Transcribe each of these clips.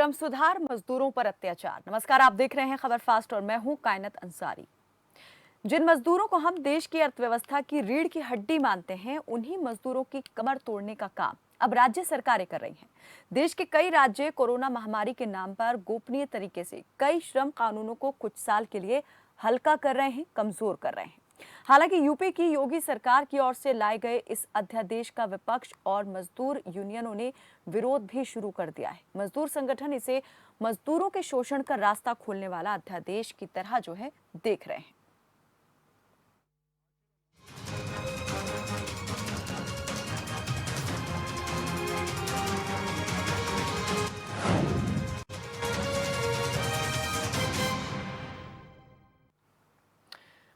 श्रम सुधार, मजदूरों पर अत्याचार। नमस्कार, आप देख रहे हैं खबर फास्ट और मैं हूं कायनत अंसारी। जिन मजदूरों को हम देश की अर्थव्यवस्था की रीढ़ की हड्डी मानते हैं, उन्हीं मजदूरों की कमर तोड़ने का काम अब राज्य सरकारें कर रही हैं। देश के कई राज्य कोरोना महामारी के नाम पर गोपनीय तरीके से कई श्रम कानूनों को कुछ साल के लिए हल्का कर रहे हैं, कमजोर कर रहे हैं। हालांकि यूपी की योगी सरकार की ओर से लाए गए इस अध्यादेश का विपक्ष और मजदूर यूनियनों ने विरोध भी शुरू कर दिया है। मजदूर संगठन इसे मजदूरों के शोषण का रास्ता खोलने वाला अध्यादेश की तरह जो है देख रहे हैं।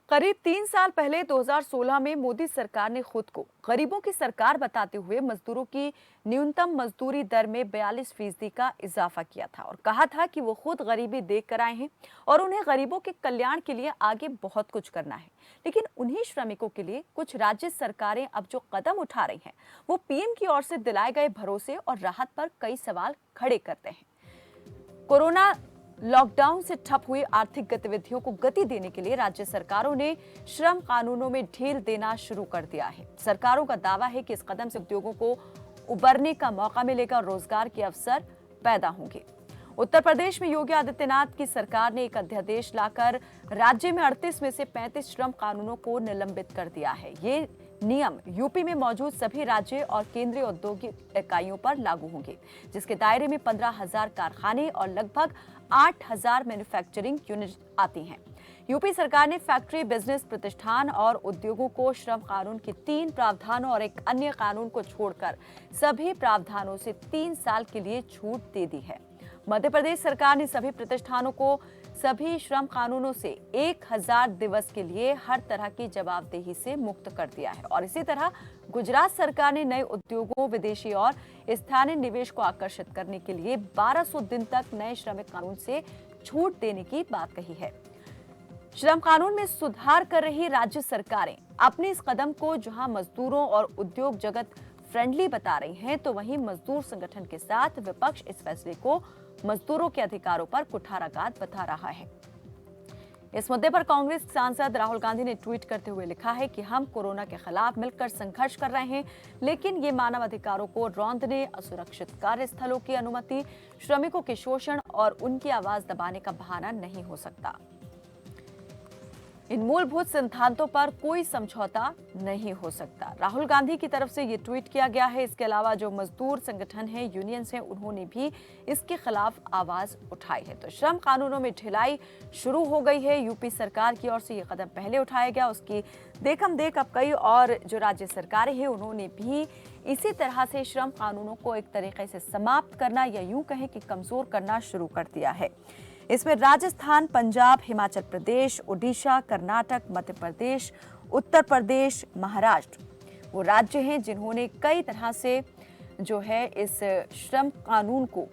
करीब 3 साल पहले 2016 में मोदी सरकार ने खुद को गरीबों की सरकार बताते हुए मजदूरों की न्यूनतम मजदूरी दर में 42% का इजाफा किया था और कहा था कि वो खुद गरीबी देख कर आए हैं और उन्हें गरीबों के कल्याण के लिए आगे बहुत कुछ करना है। लेकिन उन्हीं श्रमिकों के लिए कुछ राज्य सरकारें अब जो कदम उठा रही हैं, वो पीएम की ओर से दिलाए गए भरोसे और राहत पर कई सवाल खड़े करते हैं। कोरोना लॉकडाउन से ठप हुई आर्थिक गतिविधियों को गति देने के लिए राज्य सरकारों ने श्रम कानूनों में ढील देना शुरू कर दिया है। सरकारों का दावा है कि इस कदम से उद्योगों को उबरने का मौका मिलेगा और रोजगार के अवसर पैदा होंगे। उत्तर प्रदेश में योगी आदित्यनाथ की सरकार ने एक अध्यादेश लाकर राज्य में 38 में से 35 श्रम कानूनों को निलंबित कर दिया है। ये नियम यूपी में मौजूद सभी राज्य और केंद्रीय औद्योगिक इकाइयों पर लागू होंगे, जिसके दायरे में 15,000 कारखाने और लगभग 8,000 मैन्युफैक्चरिंग यूनिट आती हैं। यूपी सरकार ने फैक्ट्री, बिजनेस प्रतिष्ठान और उद्योगों को श्रम कानून के 3 प्रावधानों और एक अन्य कानून को छोड़कर सभी प्रावधानों से 3 साल के लिए छूट दे दी है। मध्य प्रदेश सरकार ने सभी प्रतिष्ठानों को सभी श्रम कानूनों से 1000 दिवस के लिए हर तरह की जवाबदेही से मुक्त कर दिया है और इसी तरह गुजरात सरकार ने नए उद्योगों, विदेशी और स्थानीय निवेश को आकर्षित करने के लिए 1200 दिन तक नए श्रमिक कानून से छूट देने की बात कही है। श्रम कानून में सुधार कर रही राज्य सरकारें अपने इस कदम को जहां मजदूरों और उद्योग जगत फ्रेंडली बता रही हैं, तो वहीं मजदूर संगठन के साथ विपक्ष इस फैसले को मजदूरों के अधिकारों पर कुठाराघात बता रहा है। इस मुद्दे पर कांग्रेस सांसद राहुल गांधी ने ट्वीट करते हुए लिखा है कि हम कोरोना के खिलाफ मिलकर संघर्ष कर रहे हैं, लेकिन ये मानव अधिकारों को रौंदने, असुरक्षित कार्यस्थलों की अनुमति, श्रमिकों के शोषण और उनकी आवाज दबाने का बहाना नहीं हो सकता। इन मूलभूत सिद्धांतों पर कोई समझौता नहीं हो सकता। राहुल गांधी की तरफ से ये ट्वीट किया गया है। इसके अलावा जो मजदूर संगठन हैं, यूनियंस हैं, उन्होंने भी इसके खिलाफ आवाज उठाई है। तो श्रम कानूनों में ढिलाई शुरू हो गई है। यूपी सरकार की ओर से ये कदम पहले उठाया गया, उसकी देखम देख अब कई और जो राज्य सरकारें हैं, उन्होंने भी इसी तरह से श्रम कानूनों को एक तरीके से समाप्त करना या यूं कहें कि कमजोर करना शुरू कर दिया है। इसमें राजस्थान, पंजाब, हिमाचल प्रदेश, ओडिशा, कर्नाटक, मध्य प्रदेश, उत्तर प्रदेश, महाराष्ट्र वो राज्य हैं जिन्होंने कई तरह से जो है इस श्रम कानून को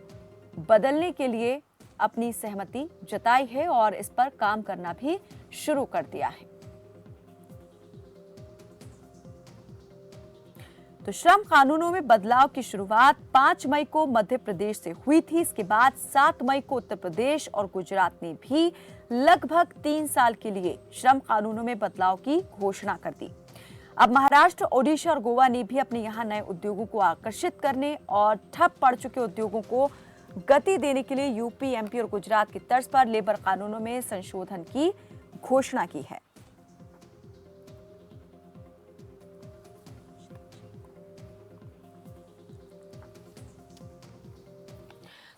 बदलने के लिए अपनी सहमति जताई है और इस पर काम करना भी शुरू कर दिया है। तो श्रम कानूनों में बदलाव की शुरुआत 5 मई को मध्य प्रदेश से हुई थी। इसके बाद 7 मई को उत्तर प्रदेश और गुजरात ने भी लगभग 3 साल के लिए श्रम कानूनों में बदलाव की घोषणा कर दी। अब महाराष्ट्र, ओडिशा और गोवा ने भी अपने यहाँ नए उद्योगों को आकर्षित करने और ठप पड़ चुके उद्योगों को गति देने के लिए यूपी, एमपी और गुजरात की तर्ज पर लेबर कानूनों में संशोधन की घोषणा की है।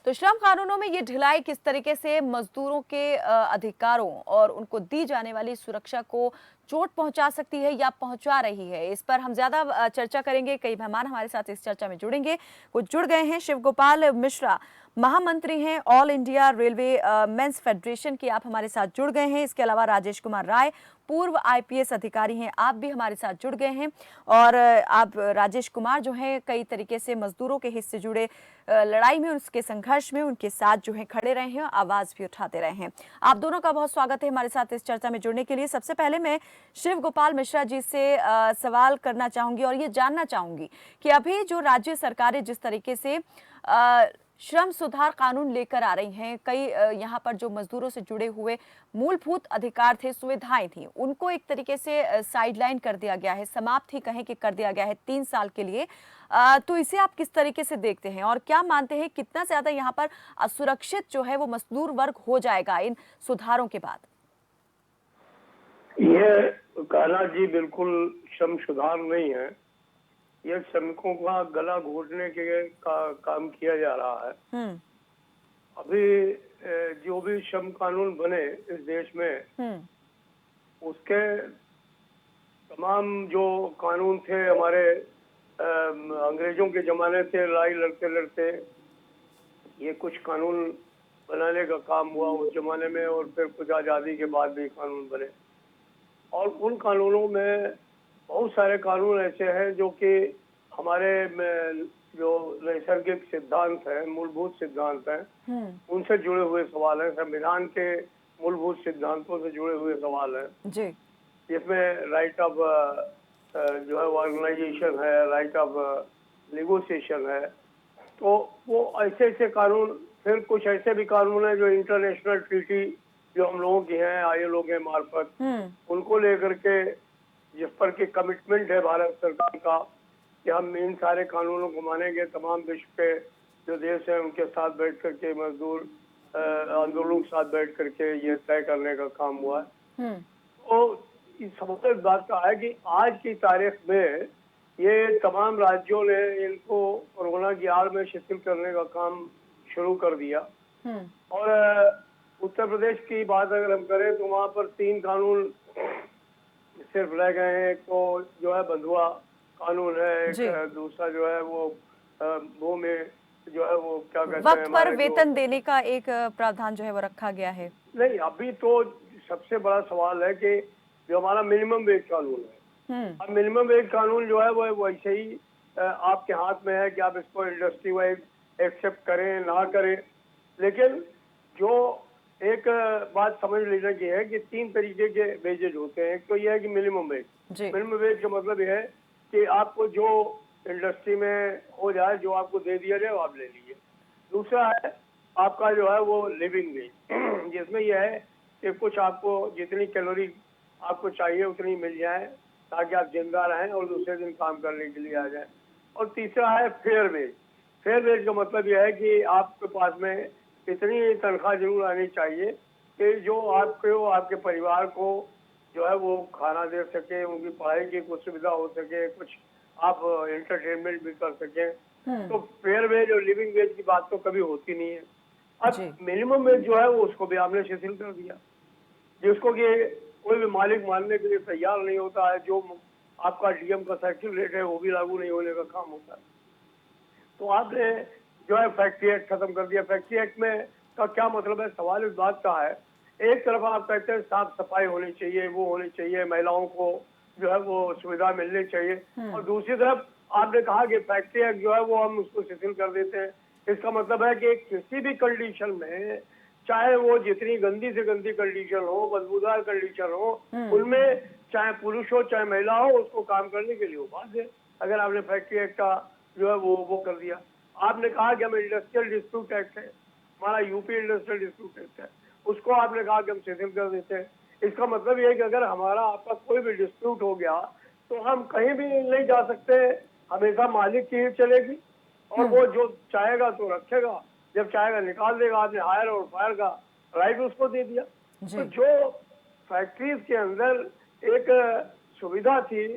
तो श्रम कानूनों में ये ढिलाई किस तरीके से मजदूरों के अधिकारों और उनको दी जाने वाली सुरक्षा को चोट पहुंचा सकती है या पहुंचा रही है, इस पर हम ज्यादा चर्चा करेंगे। कई मेहमान हमारे साथ इस चर्चा में जुड़ेंगे। कुछ जुड़ गए हैं। शिव गोपाल मिश्रा महामंत्री हैं all India railway men's federation की, आप हमारे साथ जुड़ गए हैं। इसके अलावा राजेश कुमार राय पूर्व आईपीएस अधिकारी हैं, आप भी हमारे साथ जुड़ गए हैं। और आप राजेश कुमार जो हैं कई तरीके से मजदूरों के हित से जुड़े लड़ाई में, उसके संघर्ष में उनके साथ जो है खड़े रहे हैं, आवाज भी उठाते रहे हैं। आप दोनों का बहुत स्वागत है हमारे साथ इस चर्चा में जुड़ने के लिए। सबसे पहले मैं शिव गोपाल मिश्रा जी से सवाल करना चाहूंगी और ये जानना चाहूंगी कि अभी जो राज्य सरकारें जिस तरीके से श्रम सुधार कानून लेकर आ रही हैं। कई यहाँ पर जो मजदूरों से जुड़े हुए मूलभूत अधिकार थे, सुविधाएं थी, उनको एक तरीके से साइडलाइन कर दिया गया है, समाप्त ही कहें कि कर दिया गया है 3 साल के लिए। तो इसे आप किस तरीके से देखते हैं और क्या मानते हैं कितना ज्यादा यहाँ पर असुरक्षित जो है वो मजदूर वर्ग हो जाएगा इन सुधारों के बाद? यह कहना जी बिल्कुल श्रम सुधार नहीं है। यह श्रमिकों का गला घोटने के काम किया जा रहा है। हम्म। अभी जो भी श्रम कानून बने इस देश में, उसके तमाम जो कानून थे हमारे अंग्रेजों के जमाने से लड़ाई लड़ते लड़ते ये कुछ कानून बनाने का काम हुआ उस जमाने में, और फिर कुछ आज़ादी के बाद भी कानून बने। और उन कानूनों में बहुत सारे कानून ऐसे हैं जो कि हमारे जो नैसर्गिक सिद्धांत हैं, मूलभूत सिद्धांत हैं, उनसे जुड़े हुए सवाल हैं। संविधान के मूलभूत सिद्धांतों से जुड़े हुए सवाल हैं जी। जिसमें राइट ऑफ जो है ऑर्गेनाइजेशन है, राइट ऑफ नेगोशिएशन है। तो वो ऐसे ऐसे कानून, फिर कुछ ऐसे भी कानून हैं जो इंटरनेशनल ट्रीटी जो हम लोगों की हैं, ILO के मार्फत, उनको लेकर के जिस पर की कमिटमेंट है भारत सरकार का कि हम इन सारे कानूनों को मानेंगे। तमाम विश्व के जो देश हैं उनके साथ बैठ करके, मजदूर आंदोलनों के साथ बैठ करके ये तय करने का काम हुआ है। तो इस सबसे बात का है कि आज की तारीख में ये तमाम राज्यों ने इनको कोरोना की आड़ में शिथिल करने का काम शुरू कर दिया। और उत्तर प्रदेश की बात अगर हम करें तो वहाँ पर 3 कानून सिर्फ रह गए हैं। एक तो जो है बंधुआ कानून है, एक दूसरा जो है वो भूमि जो है वो क्या कहते हैं, वक्त पर वेतन देने का एक प्रावधान जो है वो रखा गया है। नहीं, अभी तो सबसे बड़ा सवाल है कि जो हमारा मिनिमम वेज कानून है, अब मिनिमम वेज कानून जो है वो वैसे ही आपके हाथ में है कि आप इसको इंडस्ट्री वाइज एक्सेप्ट करें ना करें। लेकिन जो एक बात समझ लेने की है कि 3 तरीके के वेजेज होते हैं। एक तो यह है कि मिनिमम वेज। मिनिमम वेज का मतलब यह है कि आपको जो इंडस्ट्री में हो जाए, जो आपको दे दिया जाए वो आप ले लीजिए। दूसरा है आपका जो है वो लिविंग वेज, जिसमें यह है कि कुछ आपको जितनी कैलोरी आपको चाहिए उतनी मिल जाए ताकि आप जिंदा रहें और दूसरे दिन काम करने के लिए आ जाए। और तीसरा है फेयर वेज। फेयर वेज का मतलब यह है कि आपके पास में इतनी तनख्वाह जरूर आनी चाहिए कि जो आपको, आपके परिवार को जो है वो खाना दे सके, उनकी पढ़ाई की कुछ सुविधा हो सके, कुछ आप एंटरटेनमेंट भी कर सकें। तो फेयर वेज और लिविंग वेज की बात तो कभी होती नहीं है। अब मिनिमम वेज जो है वो उसको भी आपने शिथिल कर दिया, जिसको कि कोई भी मालिक मानने के लिए तैयार नहीं होता है। जो आपका डीएम का सर्किल रेट है वो भी लागू नहीं होने का काम होता है। तो आपने जो है फैक्ट्री एक्ट खत्म कर दिया। फैक्ट्री एक्ट में का क्या मतलब है? सवाल इस बात का है, एक तरफ आप कहते हैं साफ सफाई होनी चाहिए, वो होनी चाहिए, महिलाओं को जो है वो सुविधा मिलनी चाहिए, और दूसरी तरफ आपने कहा कि फैक्ट्री एक्ट जो है वो हम उसको शिथिल कर देते हैं। इसका मतलब है कि किसी भी कंडीशन में, चाहे वो जितनी गंदी से गंदी कंडीशन हो, बदबूदार कंडीशन हो, उनमें चाहे पुरुष हो चाहे महिला हो, उसको काम करने के लिए वो बाध्य है। अगर आपने फैक्ट्री एक्ट का जो है वो कर दिया। आपने कहा कि हम इंडस्ट्रियल डिस्प्यूट एक्ट है, हमारा यूपी इंडस्ट्रियल डिस्प्यूट एक्ट है, उसको आपने कहा कि हम शिथिल कर देते हैं। इसका मतलब ये है कि अगर हमारा आपका कोई भी डिस्प्यूट हो गया तो हम कहीं भी नहीं जा सकते, हमेशा मालिक की ही चलेगी, और वो जो चाहेगा तो रखेगा, जब चाहेगा निकाल देगा। आपने हायर और फायर का राइट उसको दे दिया। तो जो फैक्ट्रीज के अंदर एक सुविधा थी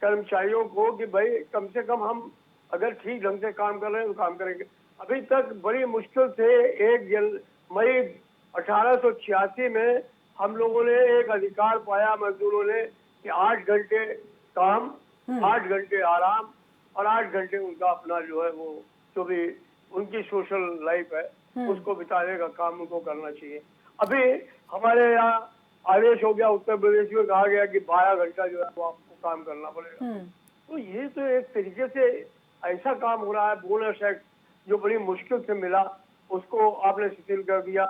कर्मचारियों को कि भाई कम से कम हम अगर ठीक ढंग से काम कर रहे हैं तो काम करेंगे। अभी तक बड़ी मुश्किल से 1 मई 1886 में हम लोगों ने एक अधिकार पाया मजदूरों ने कि 8 घंटे काम, 8 घंटे आराम और 8 घंटे उनका अपना जो है वो जो भी उनकी सोशल लाइफ है उसको बिताने का काम उनको करना चाहिए। अभी हमारे यहाँ आदेश हो गया, उत्तर प्रदेश में कहा गया कि 12 घंटा जो है वो आपको काम करना पड़ेगा। तो ये तो एक तरीके से ऐसा काम हो रहा है। बोनस एक्ट जो बड़ी मुश्किल से मिला उसको आपने शिथिल कर दिया,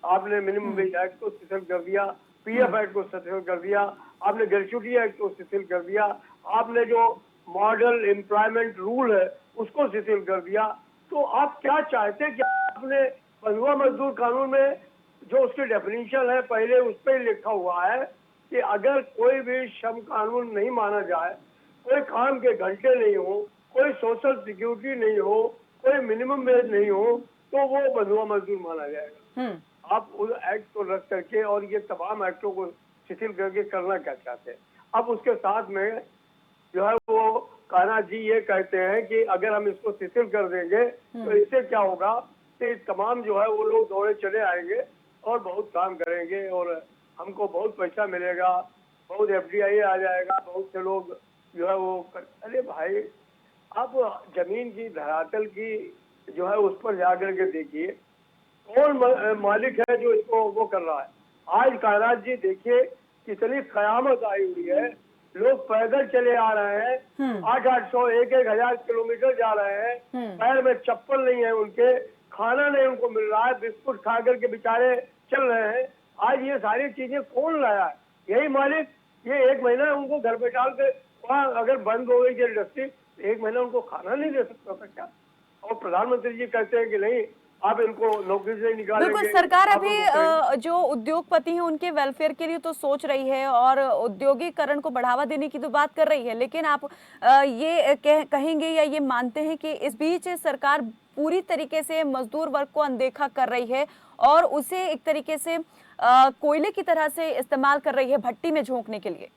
आपने मिनिमम वेज एक्ट को शिथिल कर दिया, PF एक्ट को शिथिल कर दिया, आपने ग्रेच्युटी एक्ट को शिथिल कर दिया, आपने जो मॉडल एम्प्लॉयमेंट रूल है उसको शिथिल कर दिया। तो आप क्या चाहते क्या आपने बंधुआ मजदूर कानून में जो उसकी डेफिनेशन है पहले उस पर लिखा हुआ है कि अगर कोई भी श्रम कानून नहीं माना जाए, कोई काम के घंटे नहीं हो, कोई सोशल सिक्योरिटी नहीं हो, कोई मिनिमम वेज नहीं हो, तो वो बंधुआ मजदूर माना जाएगा। आप उस एक्ट को रद्द करके और ये तमाम एक्टों को शिथिल करके करना क्या चाहते हैं? अब उसके साथ में जो है वो कान्हा जी ये कहते हैं कि अगर हम इसको शिथिल कर देंगे तो इससे क्या होगा कि तमाम जो है वो लोग दौड़े चले आएंगे और बहुत काम करेंगे और हमको बहुत पैसा मिलेगा, बहुत एफडीआई आ जाएगा, बहुत से लोग जो है वो अरे भाई, आप जमीन की धरातल की जो है उस पर जाकर के देखिए कौन मालिक है जो इसको वो कर रहा है। आज कायनात जी देखिए कितनी कयामत आई हुई है, लोग पैदल चले आ रहे हैं, 800 1,000 किलोमीटर जा रहे हैं, पैर में चप्पल नहीं है उनके, खाना नहीं उनको मिल रहा है, बिस्कुट खा करके बेचारे चल रहे हैं। आज ये सारी चीजें कौन लाया है? यही मालिक। ये एक महीना उनको घर पे डाल के वहाँ अगर बंद हो गई इंडस्ट्री, एक महीना उनको खाना नहीं दे सकता था क्या? और प्रधानमंत्री जी कहते हैं कि नहीं, आप इनको नौकरी से निकालेंगे। बिल्कुल, सरकार अभी जो उद्योगपति हैं उनके वेलफेयर के लिए तो सोच रही है और औद्योगिकरण को बढ़ावा देने की तो बात कर रही है, लेकिन आप ये कहेंगे या ये मानते हैं कि इस बीच सरकार पूरी तरीके से मजदूर वर्ग को अनदेखा कर रही है और उसे एक तरीके से कोयले की तरह से इस्तेमाल कर रही है भट्टी में झोंकने के लिए?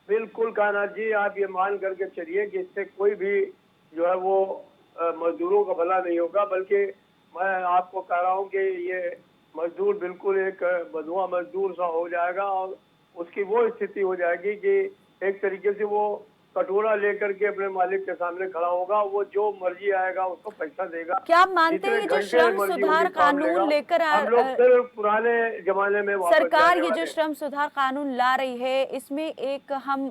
बिल्कुल कान्हा जी, आप ये मान करके चलिए कि इससे कोई भी जो है वो मजदूरों का भला नहीं होगा, बल्कि मैं आपको कह रहा हूँ कि ये मजदूर बिल्कुल एक बंधुआ मजदूर सा हो जाएगा और उसकी वो स्थिति हो जाएगी कि एक तरीके से वो कटोरा लेकर के अपने मालिक के सामने खड़ा होगा, वो जो मर्जी आएगा उसको पैसा देगा। क्या आप मानते हैं ये जो श्रम सुधार कानून लेकर हम लोग फिर पुराने जमाने में सरकार ये जो श्रम सुधार कानून ला रही है, इसमें एक हम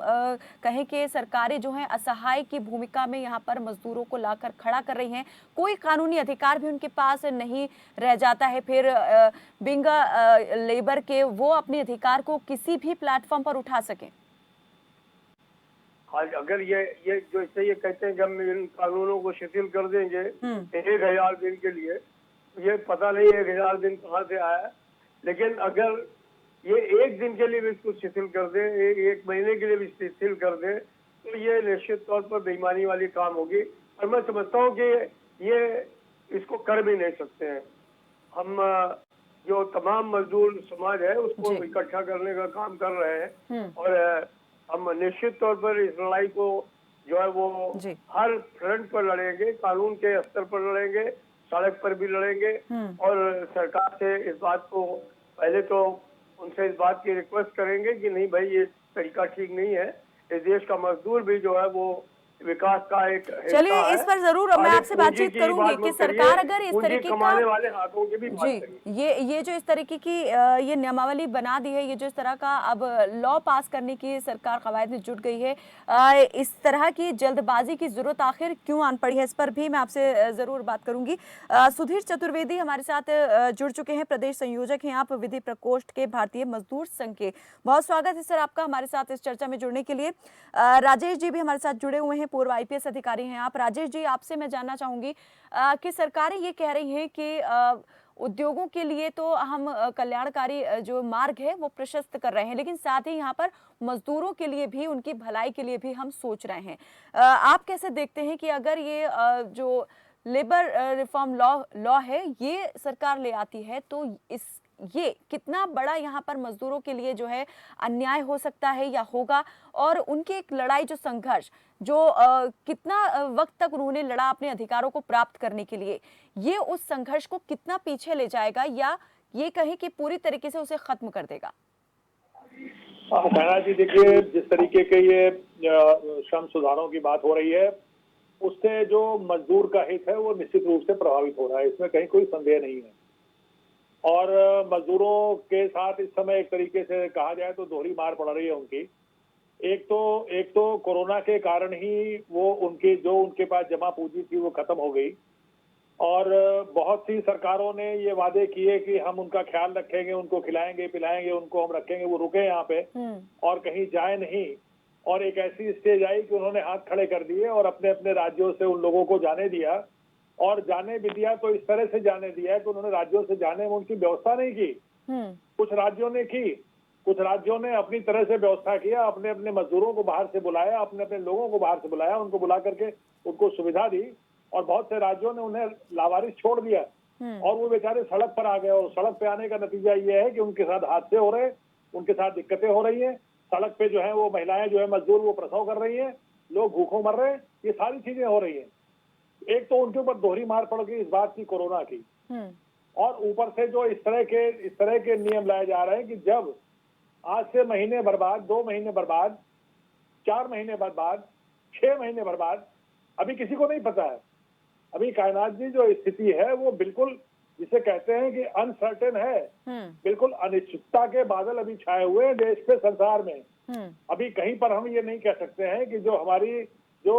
कहें कि सरकारें जो हैं असहाय की भूमिका में यहाँ पर मजदूरों को लाकर खड़ा कर रही हैं, कोई कानूनी अधिकार भी उनके पास नहीं रह जाता है, फिर बिंगा लेबर के वो अपने अधिकार को किसी भी प्लेटफॉर्म पर उठा सकें। आज अगर ये जो इससे ये कहते हैं कि हम इन कानूनों को शिथिल कर देंगे 1,000 दिन के लिए, ये पता नहीं 1,000 दिन कहाँ से आया है, लेकिन अगर ये एक दिन के लिए भी इसको शिथिल कर दे, एक महीने के लिए भी शिथिल कर दे, तो ये निश्चित तौर पर बेईमानी वाली काम होगी। और मैं समझता हूँ कि ये इसको कर भी नहीं सकते हैं। हम जो तमाम मजदूर समाज है उसको इकट्ठा करने का काम कर रहे हैं और हम निश्चित तौर पर इस लड़ाई को जो है वो हर फ्रंट पर लड़ेंगे, कानून के स्तर पर लड़ेंगे, सड़क पर भी लड़ेंगे और सरकार से इस बात को पहले तो उनसे इस बात की रिक्वेस्ट करेंगे कि नहीं भाई, ये तरीका ठीक नहीं है। इस देश का मजदूर भी जो है वो विकास का एक चलिए इस पर जरूर मैं आपसे बातचीत करूंगी कि सरकार अगर इस तरीके का वाले हाथों की भी ये जो इस तरीके की ये नियमावली बना दी है, ये जो इस तरह का अब लॉ पास करने की सरकार कवायद में जुट गई है, इस तरह की जल्दबाजी की जरूरत आखिर क्यों आन पड़ी है, इस पर भी मैं आपसे जरूर बात करूंगी। सुधीर चतुर्वेदी हमारे साथ जुड़ चुके हैं, प्रदेश संयोजक हैं आप विधि प्रकोष्ठ के भारतीय मजदूर संघ के। बहुत स्वागत है सर आपका हमारे साथ इस चर्चा में जुड़ने के लिए। राजेश जी भी हमारे साथ जुड़े हुए हैं, पूर्व आईपीएस अधिकारी हैं आप। राजेश जी, आपसे मैं जानना चाहूंगी कि सरकारें ये कह रही हैं कि उद्योगों के लिए तो हम कल्याणकारी जो मार्ग है वो प्रशस्त कर रहे हैं, लेकिन साथ ही यहाँ पर मजदूरों के लिए भी, उनकी भलाई के लिए भी हम सोच रहे हैं। आप कैसे देखते हैं कि अगर ये जो लेबर रिफॉर्म लॉ है ये सरकार ले आती है तो ये कितना बड़ा यहाँ पर मजदूरों के लिए जो है अन्याय हो सकता है या होगा, और उनकी एक लड़ाई जो संघर्ष जो कितना वक्त तक उन्होंने लड़ा अपने अधिकारों को प्राप्त करने के लिए, ये उस संघर्ष को कितना पीछे ले जाएगा या ये कहें कि पूरी तरीके से उसे खत्म कर देगा? जी देखिए, जिस तरीके के ये श्रम सुधारों की बात हो रही है उससे जो मजदूर का हित है वो निश्चित रूप से प्रभावित हो रहा है, इसमें कहीं कोई संदेह नहीं है। और मजदूरों के साथ इस समय एक तरीके से कहा जाए तो दोहरी मार पड़ रही है उनकी। एक तो कोरोना के कारण ही वो उनके पास जमा पूंजी थी वो खत्म हो गई और बहुत सी सरकारों ने ये वादे किए कि हम उनका ख्याल रखेंगे, उनको खिलाएंगे पिलाएंगे, उनको हम रखेंगे, वो रुके यहाँ पे और कहीं जाए नहीं। और एक ऐसी स्टेज आई कि उन्होंने हाथ खड़े कर दिए और अपने अपने राज्यों से उन लोगों को जाने दिया और जाने भी दिया तो इस तरह से जाने दिया है कि उन्होंने राज्यों से जाने में उनकी व्यवस्था नहीं की। कुछ राज्यों ने की, कुछ राज्यों ने अपनी तरह से व्यवस्था किया, अपने अपने मजदूरों को बाहर से बुलाया, अपने अपने लोगों को बाहर से बुलाया, उनको बुला करके उनको सुविधा दी, और बहुत से राज्यों ने उन्हें लावारिस छोड़ दिया और वो बेचारे सड़क पर आ गए। और सड़क पे आने का नतीजा ये है कि उनके साथ हादसे हो रहे, उनके साथ दिक्कतें हो रही हैं, सड़क पे जो है वो महिलाएं जो है मजदूर वो प्रसव कर रही हैं, लोग भूखों मर रहे हैं, ये सारी चीजें हो रही हैं। एक तो उनके ऊपर दोहरी मार पड़ गई इस बात की, कोरोना की, और ऊपर से जो इस तरह के नियम लाए जा रहे हैं कि जब आज से महीने बर्बाद, 2 महीने बर्बाद, 4 महीने बर्बाद, 6 महीने बर्बाद, अभी किसी को नहीं पता है। अभी कायनात जी जो स्थिति है वो बिल्कुल जिसे कहते हैं कि अनसर्टेन है, बिल्कुल अनिश्चितता के बादल अभी छाए हुए हैं देश पे, संसार में। अभी कहीं पर हम ये नहीं कह सकते हैं कि जो हमारी जो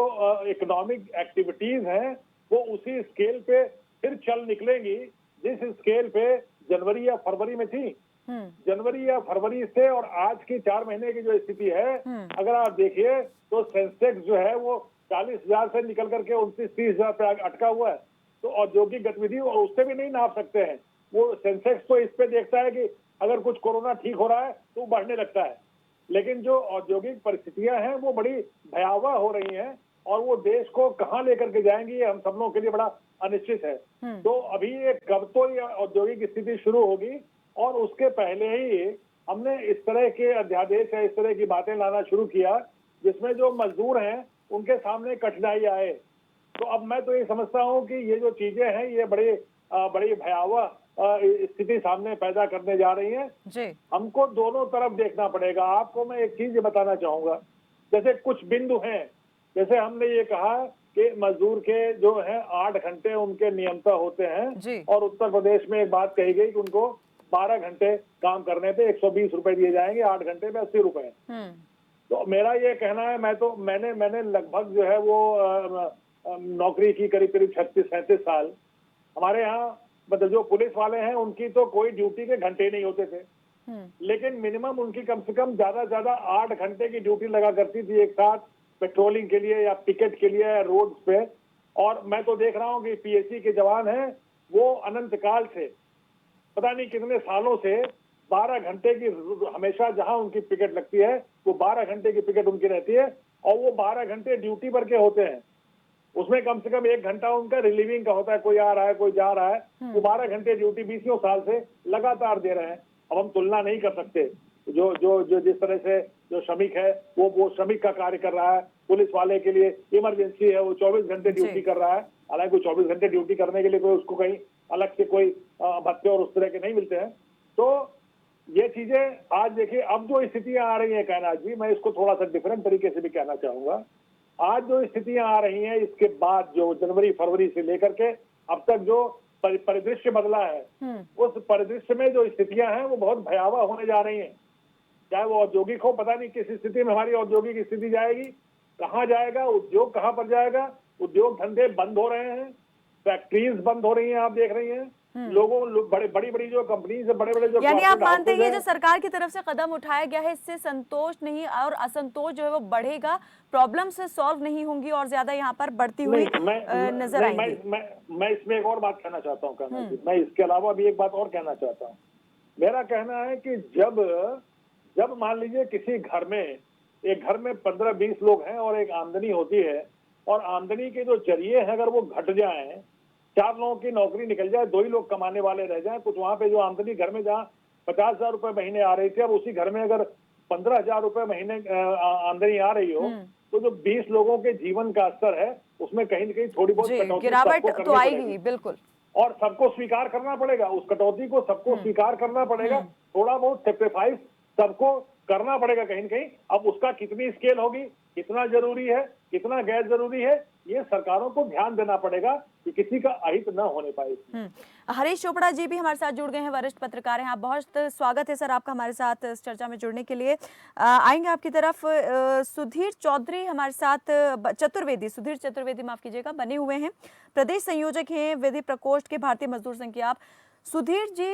इकोनॉमिक एक्टिविटीज हैं वो उसी स्केल पे फिर चल निकलेंगी जिस स्केल पे जनवरी या फरवरी में थी। जनवरी या फरवरी से और आज की 4 महीने की जो स्थिति है, अगर आप देखिए तो सेंसेक्स जो है वो 40,000 से निकल करके 29-30,000 पे अटका हुआ है। तो औद्योगिक गतिविधि उससे भी नहीं नाप सकते हैं। वो सेंसेक्स तो इस पे देखता है कि अगर कुछ कोरोना ठीक हो रहा है तो बढ़ने लगता है, लेकिन जो औद्योगिक परिस्थितियां हैं वो बड़ी भयावह हो रही हैं और वो देश को कहां लेकर के जाएंगी ये हम सब लोगों के लिए बड़ा अनिश्चित है। तो अभी ये कब तो ये औद्योगिक स्थिति शुरू होगी, और उसके पहले ही हमने इस तरह के अध्यादेश या इस तरह की बातें लाना शुरू किया जिसमें जो मजदूर हैं उनके सामने कठिनाई आए। तो अब मैं तो ये समझता हूँ कि ये जो चीजें हैं ये बड़ी भयावह स्थिति सामने पैदा करने जा रही हैं। जी। हमको दोनों तरफ देखना पड़ेगा। आपको मैं एक चीज बताना चाहूंगा, जैसे कुछ बिंदु हैं, जैसे हमने ये कहा कि मजदूर के जो है 8 घंटे उनके नियमतः होते हैं, और उत्तर प्रदेश में एक बात कही गई कि उनको 12 घंटे काम करने पे 120 रुपए दिए जाएंगे, 8 घंटे पे 80 रुपए। तो मेरा ये कहना है, मैंने लगभग जो है वो नौकरी की करीब 36-37 साल। हमारे यहाँ मतलब जो पुलिस वाले हैं उनकी तो कोई ड्यूटी के घंटे नहीं होते थे, लेकिन मिनिमम उनकी कम से कम ज्यादा 8 घंटे की ड्यूटी लगा करती थी एक साथ, पेट्रोलिंग के लिए या पिकेट के लिए रोड पे। और मैं तो देख रहा हूँ कि पीएसी के जवान हैं वो अनंत काल से, पता नहीं कितने सालों से 12 घंटे की हमेशा जहां उनकी पिकेट लगती है वो 12 घंटे की पिकेट उनकी रहती है, और वो 12 घंटे ड्यूटी पर के होते हैं। उसमें कम से कम 1 घंटा उनका रिलीविंग का होता है, कोई आ रहा है कोई जा रहा है। वो 12 घंटे ड्यूटी 20 साल से लगातार दे रहे हैं। अब हम तुलना नहीं कर सकते, जो जो जो जिस तरह से जो श्रमिक है वो श्रमिक का कार्य कर रहा है, पुलिस वाले के लिए इमरजेंसी है वो 24 घंटे ड्यूटी कर रहा है। हालांकि 24 घंटे ड्यूटी करने के लिए कोई उसको कहीं अलग से कोई भत्ते और उस तरह के नहीं मिलते हैं। तो ये चीजें आज देखिए, अब जो स्थितियां आ रही हैं कायनात जी, मैं इसको थोड़ा सा डिफरेंट तरीके से भी कहना चाहूंगा। आज जो स्थितियां आ रही हैं इसके बाद जो जनवरी फरवरी से लेकर के अब तक जो परिदृश्य बदला है, उस परिदृश्य में जो स्थितियां हैं वो बहुत भयावह होने जा रही हैं। चाहे वो औद्योगिक हो, पता नहीं किस स्थिति में हमारी औद्योगिक स्थिति जाएगी, कहाँ जाएगा, उद्योग कहाँ पर जाएगा। उद्योग धंधे बंद हो रहे हैं, फैक्ट्रीज बंद हो रही हैं, आप देख रही हैं। बड़ी जो कंपनीज है, बड़े जो, यानी आप मानते हैं जो सरकार की तरफ से कदम उठाया गया है इससे संतोष नहीं और असंतोष जो है वो बढ़ेगा, प्रॉब्लम से सॉल्व नहीं होंगी और ज्यादा यहाँ पर बढ़ती हुई नजर आएंगी। मैं इसमें एक और बात कहना चाहता हूँ, मैं इसके अलावा भी एक बात और कहना चाहता हूँ। मेरा कहना है कि जब मान लीजिए किसी घर में 15-20 लोग हैं और एक आमदनी होती है, और आमदनी के जो जरिए हैं अगर वो घट जाएं, 4 लोगों की नौकरी निकल जाए, 2 ही लोग कमाने वाले रह जाएं, कुछ वहां पे जो आमदनी घर में जहाँ 50,000 रुपए महीने आ रही थी, अब उसी घर में अगर 15,000 रुपए महीने आमदनी आ रही हो, तो जो 20 लोगों के जीवन का स्तर है उसमें कहीं न कहीं थोड़ी बहुत गिरावट तो आएगी, बिल्कुल, और सबको स्वीकार करना पड़ेगा, उस कटौती को सबको स्वीकार करना पड़ेगा, थोड़ा बहुत सेक्रीफाइस सबको करना पड़ेगा कहीं न कहीं। अब उसका कितनी स्केल होगी, कितना जरूरी है, कितना गैर जरूरी है, ये सरकारों को ध्यान देना पड़ेगा कि किसी का अहित न होने पाए। हरीश चोपड़ा जी भी हमारे साथ जुड़ गए हैं, वरिष्ठ पत्रकार हैं। आप, बहुत स्वागत है सर आपका हमारे साथ इस चर्चा में जुड़ने के लिए। आएंगे आपकी तरफ। सुधीर चौधरी हमारे साथ, सुधीर चतुर्वेदी माफ कीजिएगा, बने हुए हैं, प्रदेश संयोजक हैं विधि प्रकोष्ठ के भारतीय मजदूर संघ के आप। सुधीर जी,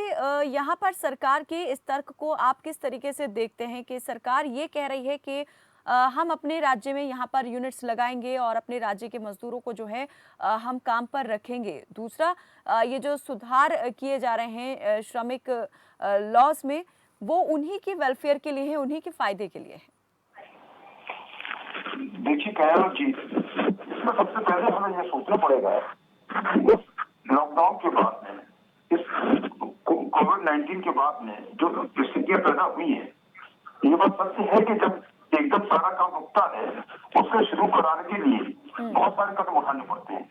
यहाँ पर सरकार के इस तर्क को आप किस तरीके से देखते हैं कि सरकार ये कह रही है कि हम अपने राज्य में यहाँ पर यूनिट्स लगाएंगे और अपने राज्य के मजदूरों को जो है हम काम पर रखेंगे। दूसरा, ये जो सुधार किए जा रहे हैं श्रमिक लॉज में, वो उन्हीं की वेलफेयर के लिए है, उन्हीं के फायदे के लिए है। देखिए कैलाश जी, इसमें सबसे पहले हमें यह सोचना पड़ेगा इस लॉकडाउन के बाद में, इस कोविड-19 के बाद में जो स्थितियां पैदा हुई है, ये बात सत्य है कि जब एकदम सारा काम रुकता है, उससे शुरू कराने के लिए बहुत सारे कदम उठाने पड़ते हैं।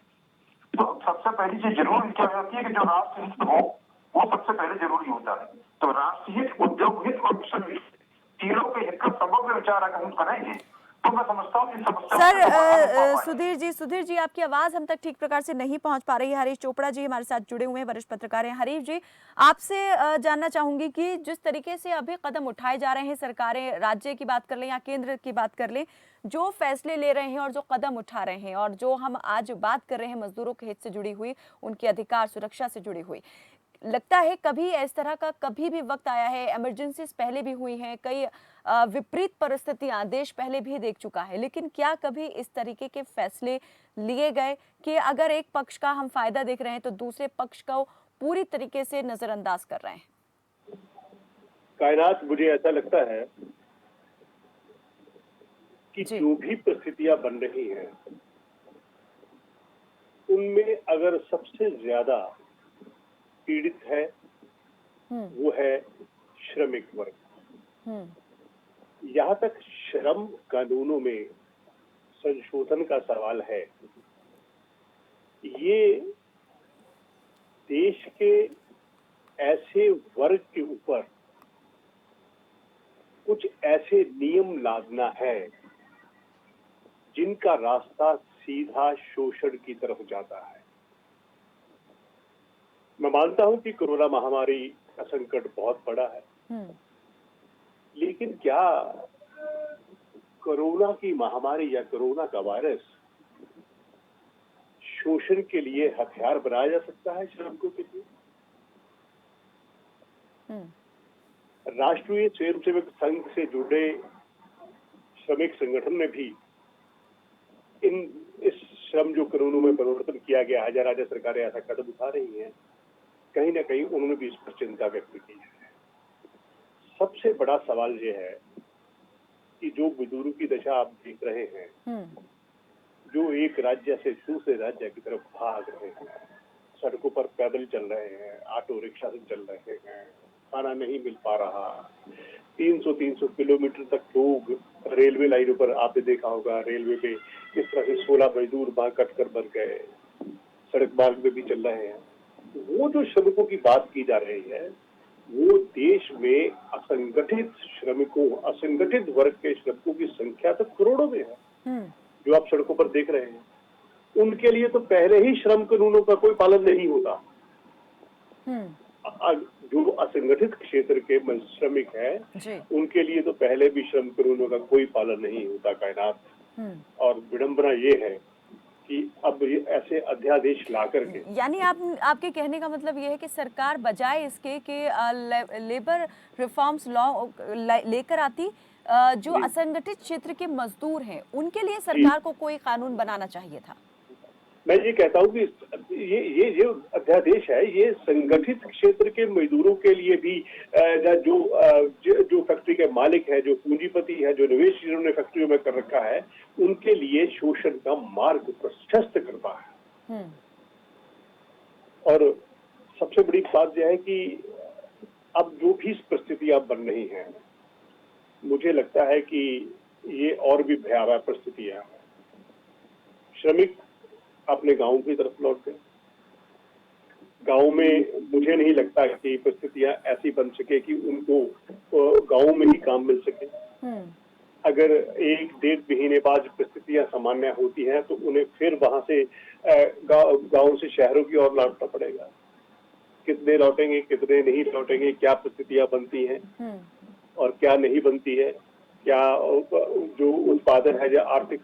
तो सबसे पहली चीज जरूरी क्या होती है कि जो राष्ट्र हित हो वो सबसे पहले जरूरी होता है। तो राष्ट्र हित, उद्योग हित और तीनों के हित का समग्र विचार अगर हम करेंगे तो मैं समझता हूँ कि समस्या। सुधीर जी, आपकी आवाज हम तक ठीक प्रकार से नहीं पहुंच पा रही है। हरीश चोपड़ा जी हमारे साथ जुड़े हुए हैं, वरिष्ठ पत्रकार हैं। हरीश जी, आपसे जानना चाहूंगी कि जिस तरीके से अभी कदम उठाए जा रहे हैं सरकारें, राज्य की बात कर लें या केंद्र की बात कर लें, जो फैसले ले रहे हैं और जो कदम उठा रहे हैं और जो हम आज बात कर रहे हैं मजदूरों के हित से जुड़ी हुई, उनके अधिकार सुरक्षा से जुड़ी हुई, लगता है कभी इस तरह का कभी भी वक्त आया है, इमरजेंसीज पहले भी हुई हैं, कई विपरीत परिस्थितियां देश पहले भी देख चुका है, लेकिन क्या कभी इस तरीके के फैसले लिए गए कि अगर एक पक्ष का हम फायदा देख रहे हैं तो दूसरे पक्ष को पूरी तरीके से नजरअंदाज कर रहे हैं? कायनात, मुझे ऐसा लगता है कि जो भी परिस्थितियां बन रही हैं उनमें अगर सबसे ज्यादा पीड़ित है वो है श्रमिक वर्ग। यहाँ तक श्रम कानूनों में संशोधन का सवाल है, ये देश के ऐसे वर्ग के ऊपर कुछ ऐसे नियम लादना है जिनका रास्ता सीधा शोषण की तरफ जाता है। मैं मानता हूं कि कोरोना महामारी का संकट बहुत बड़ा है, लेकिन क्या कोरोना की महामारी या कोरोना का वायरस शोषण के लिए हथियार बनाया जा सकता है श्रमिकों के लिए? राष्ट्रीय स्वयंसेवक संघ से जुड़े श्रमिक संगठन ने भी इस श्रम जो कानूनों में परिवर्तन किया गया है, राज्य सरकारें ऐसा कदम उठा रही हैं, कहीं ना कहीं उन्होंने भी इस पर चिंता व्यक्त की है। सबसे बड़ा सवाल ये है कि जो मजदूरों की दशा आप देख रहे हैं, जो एक राज्य से दूसरे राज्य की तरफ भाग रहे हैं, सड़कों पर पैदल चल रहे हैं, ऑटो रिक्शा से चल रहे हैं, खाना नहीं मिल पा रहा, 300 किलोमीटर तक लोग रेलवे लाइनों पर, आपने देखा होगा रेलवे पे किस तरह से 16 मजदूर वहां कट कर मर गए, सड़क मार्ग में भी चल रहे हैं। वो जो श्रमिकों की बात की जा रही है वो देश में असंगठित श्रमिकों, असंगठित वर्ग के श्रमिकों की संख्या तो करोड़ों में है जो आप सड़कों पर देख रहे हैं। उनके लिए तो पहले ही श्रम कानूनों का कोई पालन नहीं होता। जो असंगठित क्षेत्र के श्रमिक हैं उनके लिए तो पहले भी श्रम कानूनों का कोई पालन नहीं होता। कायनात, और विडंबना ये है कि अब ये ऐसे अध्यादेश ला करके, यानी आपके कहने का मतलब ये है कि सरकार बजाय इसके कि लेबर रिफॉर्म्स लॉ लेकर आती, जो असंगठित क्षेत्र के मजदूर हैं उनके लिए सरकार को कोई कानून बनाना चाहिए था। मैं ये कहता हूँ कि ये जो अध्यादेश है ये संगठित क्षेत्र के मजदूरों के लिए भी, जो फैक्ट्री के मालिक है, जो पूंजीपति है, जो निवेश जिन्होंने फैक्ट्रियों में कर रखा है, उनके लिए शोषण का मार्ग प्रशस्त करता है। और सबसे बड़ी बात यह है कि अब जो भी परिस्थितियां बन रही हैं, मुझे लगता है कि ये और भी भयावह परिस्थितियां हैं। श्रमिक अपने गांव की तरफ लौट गए। गांव में मुझे नहीं लगता कि परिस्थितियां ऐसी बन सके कि उनको गांव में ही काम मिल सके। अगर 1-1.5 महीने बाद परिस्थितियां सामान्य होती हैं तो उन्हें फिर वहां से गांव से शहरों की ओर लौटना पड़ेगा। कितने लौटेंगे, कितने नहीं लौटेंगे, क्या परिस्थितियां बनती हैं और क्या नहीं बनती है, क्या जो उत्पादन है, जो आर्थिक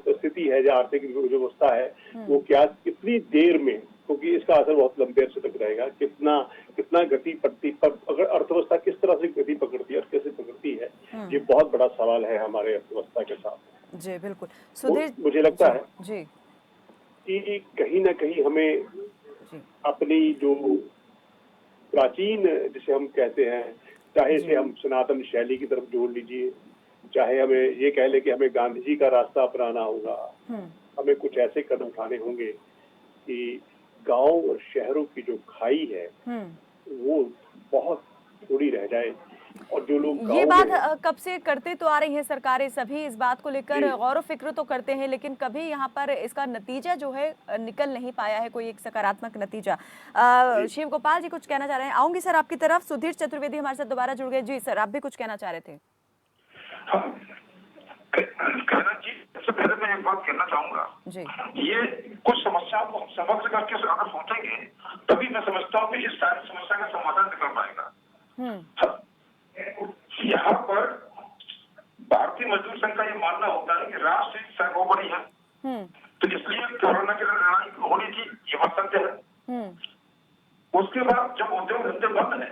स्थिति है, जो आर्थिक व्यवस्था है, वो क्या कितनी देर में, क्योंकि इसका असर बहुत लंबे अरसे तक रहेगा, कितना गति पड़ती, अगर अर्थव्यवस्था किस तरह से गति पकड़ती है और कैसे पकड़ती है, ये बहुत बड़ा सवाल है हमारे अर्थव्यवस्था के साथ। जी बिल्कुल। सुधीर मुझे लगता है जी कि कहीं ना कहीं हमें जी अपनी जो प्राचीन जिसे हम कहते हैं, चाहे जी इसे हम सनातन शैली की तरफ जोड़ लीजिए, चाहे हमें ये कह ले कि हमें गांधी जी का रास्ता अपनाना होगा, हमें कुछ ऐसे कदम उठाने होंगे कि गांव और शहरों की जो खाई है वो बहुत थोड़ी रह जाए, और जो लोग ये गांव बात में हैं। कब से करते तो आ रही हैं सरकारें, सभी इस बात को लेकर जी गौर व फिक्र तो करते हैं, लेकिन कभी यहाँ पर इसका नतीजा जो है निकल नहीं पाया है, कोई एक सकारात्मक नतीजा। जी शिव गोपाल जी कुछ कहना चाह रहे हैं, आऊंगी सर आपकी तरफ। सुधीर चतुर्वेदी हमारे साथ दोबारा जुड़ गए। जी सर, आप भी कुछ कहना चाह रहे थे। हाँ, कहना जी, सबसे पहले मैं एक बात कहना चाहूंगा। जी ये कुछ समस्याओं को समग्र करके अगर सोचेंगे तभी मैं समझता हूँ कि इस सारी समस्या का समाधान निकल पाएगा। यहाँ पर भारतीय मजदूर संघ का ये मानना होता है कि राष्ट्र सर्वोपरि है, तो इसलिए कोरोना की लड़ाई होनी थी, ये बात सत्य है। उसके बाद जब उद्योग धंधे बंद है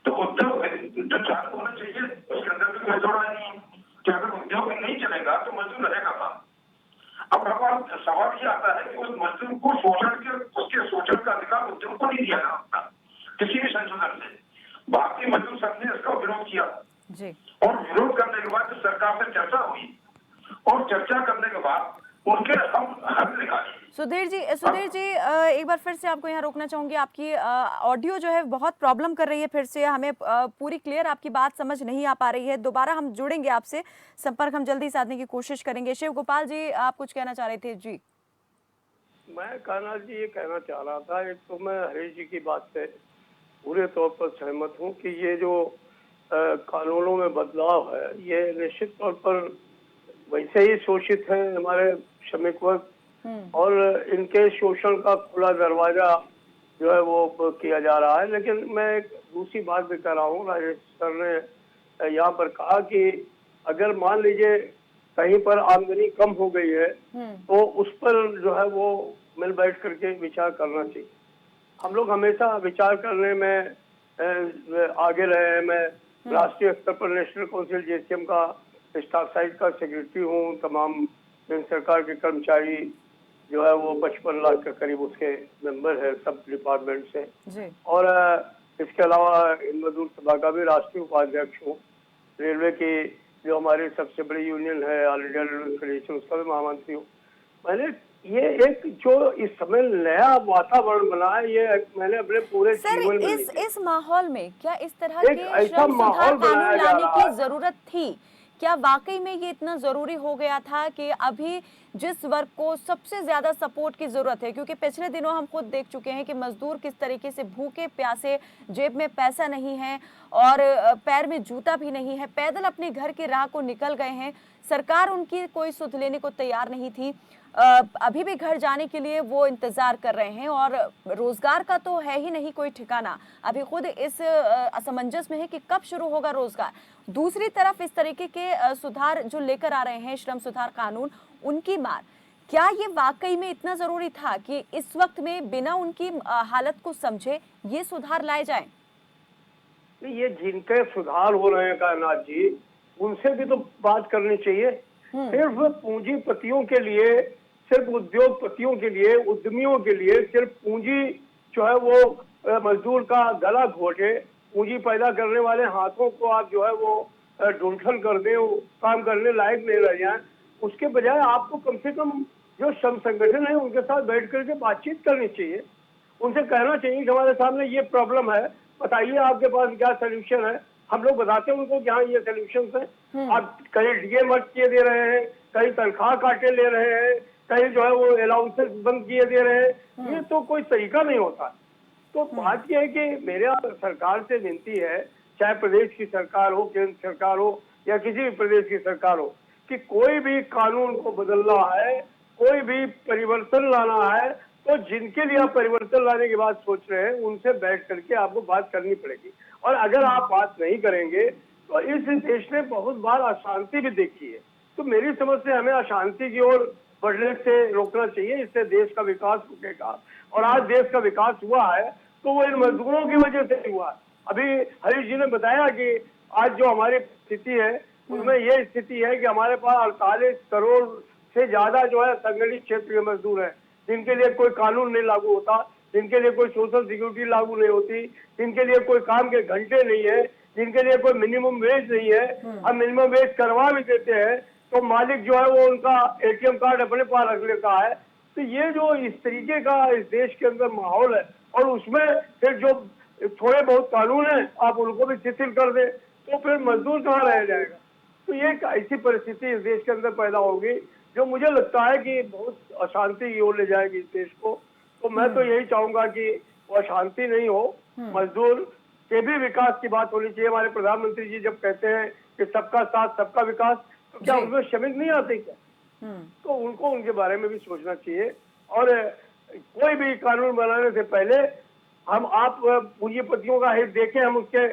तो उद्योग जो चालू होना चाहिए उसके अंदर भी कोई जोड़ा नहीं है कि अगर उद्योग नहीं चलेगा तो मजदूर रहेगा कहाँ। अब सवाल ये आता है कि उस मजदूर को उसके शोषण का अधिकार उद्योग को नहीं दिया जा सकता किसी भी संशोधन से। भारतीय मजदूर संघ ने इसका विरोध किया जी और विरोध करने के बाद सरकार से चर्चा हुई और चर्चा करने के बाद उनके हम हल निकाले। सुधीर जी एक बार फिर से आपको यहाँ रोकना चाहूंगी। आपकी ऑडियो जो है बहुत प्रॉब्लम कर रही है, फिर से हमें पूरी क्लियर आपकी बात समझ नहीं आ पा रही है। दोबारा हम जुड़ेंगे आपसे, संपर्क हम जल्दी साधने की कोशिश करेंगे। शिव गोपाल जी आप कुछ कहना चाह रहे थे। जी मैं कान्हा जी ये कहना चाह रहा था, एक तो मैं हरीश जी की बात से पूरे तौर पर सहमत हूँ कि ये जो कानूनों में बदलाव है ये निश्चित तौर पर वैसे ही शोषित हैं हमारे श्रमिक वर्ग, और इनके शोषण का खुला दरवाजा जो है वो किया जा रहा है। लेकिन मैं एक दूसरी बात भी कर रहा हूँ, राजेश सर ने यहाँ पर कहा कि अगर मान लीजिए कहीं पर आमदनी कम हो गई है तो उस पर जो है वो मिल बैठ करके विचार करना चाहिए। हम लोग हमेशा विचार करने में आगे रहे हैं। मैं राष्ट्रीय स्तर पर नेशनल काउंसिल JCM का स्टाफ साइड का सेक्रेटरी हूँ। तमाम सरकार के कर्मचारी जो है वो 55 लाख के करीब उसके मेंबर है सब डिपार्टमेंट से जी और इसके अलावा मजदूर सभा का भी राष्ट्रीय उपाध्यक्ष हूँ। रेलवे की जो हमारी सबसे बड़ी यूनियन है ऑल इंडिया रेलवे फेडरेशन, उसका भी महामंत्री हूँ। मैंने ये एक जो इस समय नया वातावरण बना है ये मैंने अपने पूरे सर, जीवन में इस माहौल में क्या इस तरह एक के ऐसा श्रम सुधार माहौल बनाया कानून जा लाने रहा की है। जरूरत थी? क्या वाकई में ये इतना जरूरी हो गया था कि अभी जिस वर्ग को सबसे ज्यादा सपोर्ट की जरूरत है, क्योंकि पिछले दिनों हम खुद देख चुके हैं कि मजदूर किस तरीके से भूखे प्यासे, जेब में पैसा नहीं है और पैर में जूता भी नहीं है, पैदल अपने घर की राह को निकल गए हैं। सरकार उनकी कोई सुध लेने को तैयार नहीं थी। अभी भी घर जाने के लिए वो इंतजार कर रहे हैं और रोजगार का तो है ही नहीं कोई ठिकाना। अभी खुद इस असमंजस में है कि कब शुरू होगा रोजगार। दूसरी तरफ इस तरीके के सुधार जो लेकर आ रहे हैं श्रम सुधार कानून, उनकी मार, क्या ये वाकई में इतना जरूरी था कि इस वक्त में बिना उनकी हालत को समझे ये सुधार लाए जाए? ये जिनके सुधार हो रहे हैं कायनात जी, उनसे भी तो बात करनी चाहिए। सिर्फ पूंजीपतियों के लिए, सिर्फ उद्योगपतियों के लिए, उद्यमियों के लिए सिर्फ पूंजी जो है वो मजदूर का गला घोटे, पूंजी पैदा करने वाले हाथों को आप जो है वो ढूंढन कर दें, काम करने लायक नहीं रह जाए। उसके बजाय आपको कम से कम जो श्रम संगठन है उनके साथ बैठ करके बातचीत करनी चाहिए। उनसे कहना चाहिए कि हमारे सामने ये प्रॉब्लम है, बताइए आपके पास क्या सोल्यूशन है। हम लोग बताते हैं उनको कि हाँ ये सोल्यूशन है। आप कहीं डीए मत किए दे रहे हैं, कहीं तनख्वाह काटे ले रहे हैं, कहीं जो है वो अलाउंसेस बंद किए दे रहे हैं, ये तो कोई तरीका नहीं होता। तो बात यह है कि मेरे सरकार से विनती है, चाहे प्रदेश की सरकार हो, केंद्र सरकार हो या किसी भी प्रदेश की सरकार हो, कि कोई भी कानून को बदलना है, कोई भी परिवर्तन लाना है तो जिनके लिए आप परिवर्तन लाने की बात सोच रहे हैं उनसे बैठ करके आपको बात करनी पड़ेगी। और अगर आप बात नहीं करेंगे तो इस देश ने बहुत बार अशांति भी देखी है। तो मेरी समझ से हमें अशांति की ओर बढ़ने से रोकना चाहिए, इससे देश का विकास रुकेगा। और आज देश का विकास हुआ है तो वो इन मजदूरों की वजह से हुआ है। अभी हरीश जी ने बताया कि आज जो हमारी स्थिति है उनमें ये स्थिति है कि हमारे पास 48 करोड़ से ज्यादा जो है संगठित क्षेत्र के मजदूर हैं, जिनके लिए कोई कानून नहीं लागू होता, जिनके लिए कोई सोशल सिक्योरिटी लागू नहीं होती, जिनके लिए कोई काम के घंटे नहीं है, जिनके लिए कोई मिनिमम वेज नहीं है। हम मिनिमम वेज करवा भी देते हैं तो मालिक जो है वो उनका एटीएम कार्ड अपने पास रख लेता है। तो ये जो इस तरीके का इस देश के अंदर माहौल है, और उसमें फिर जो थोड़े बहुत कानून है आप उनको भी शिथिल कर दे तो फिर मजदूर कहाँ रह जाएगा। तो ये एक ऐसी परिस्थिति इस देश के अंदर पैदा होगी जो मुझे लगता है कि बहुत अशांति की ओर ले जाएगी इस देश को। तो मैं तो यही चाहूंगा कि वो अशांति नहीं हो, मजदूर के भी विकास की बात होनी चाहिए। हमारे प्रधानमंत्री जी जब कहते हैं कि सबका साथ सबका विकास, तो क्या उनमें श्रमिक नहीं आते क्या? तो उनको उनके बारे में भी सोचना चाहिए। और कोई भी कानून बनाने से पहले हम आप पूंजीपतियों का हित देखें, हम उसके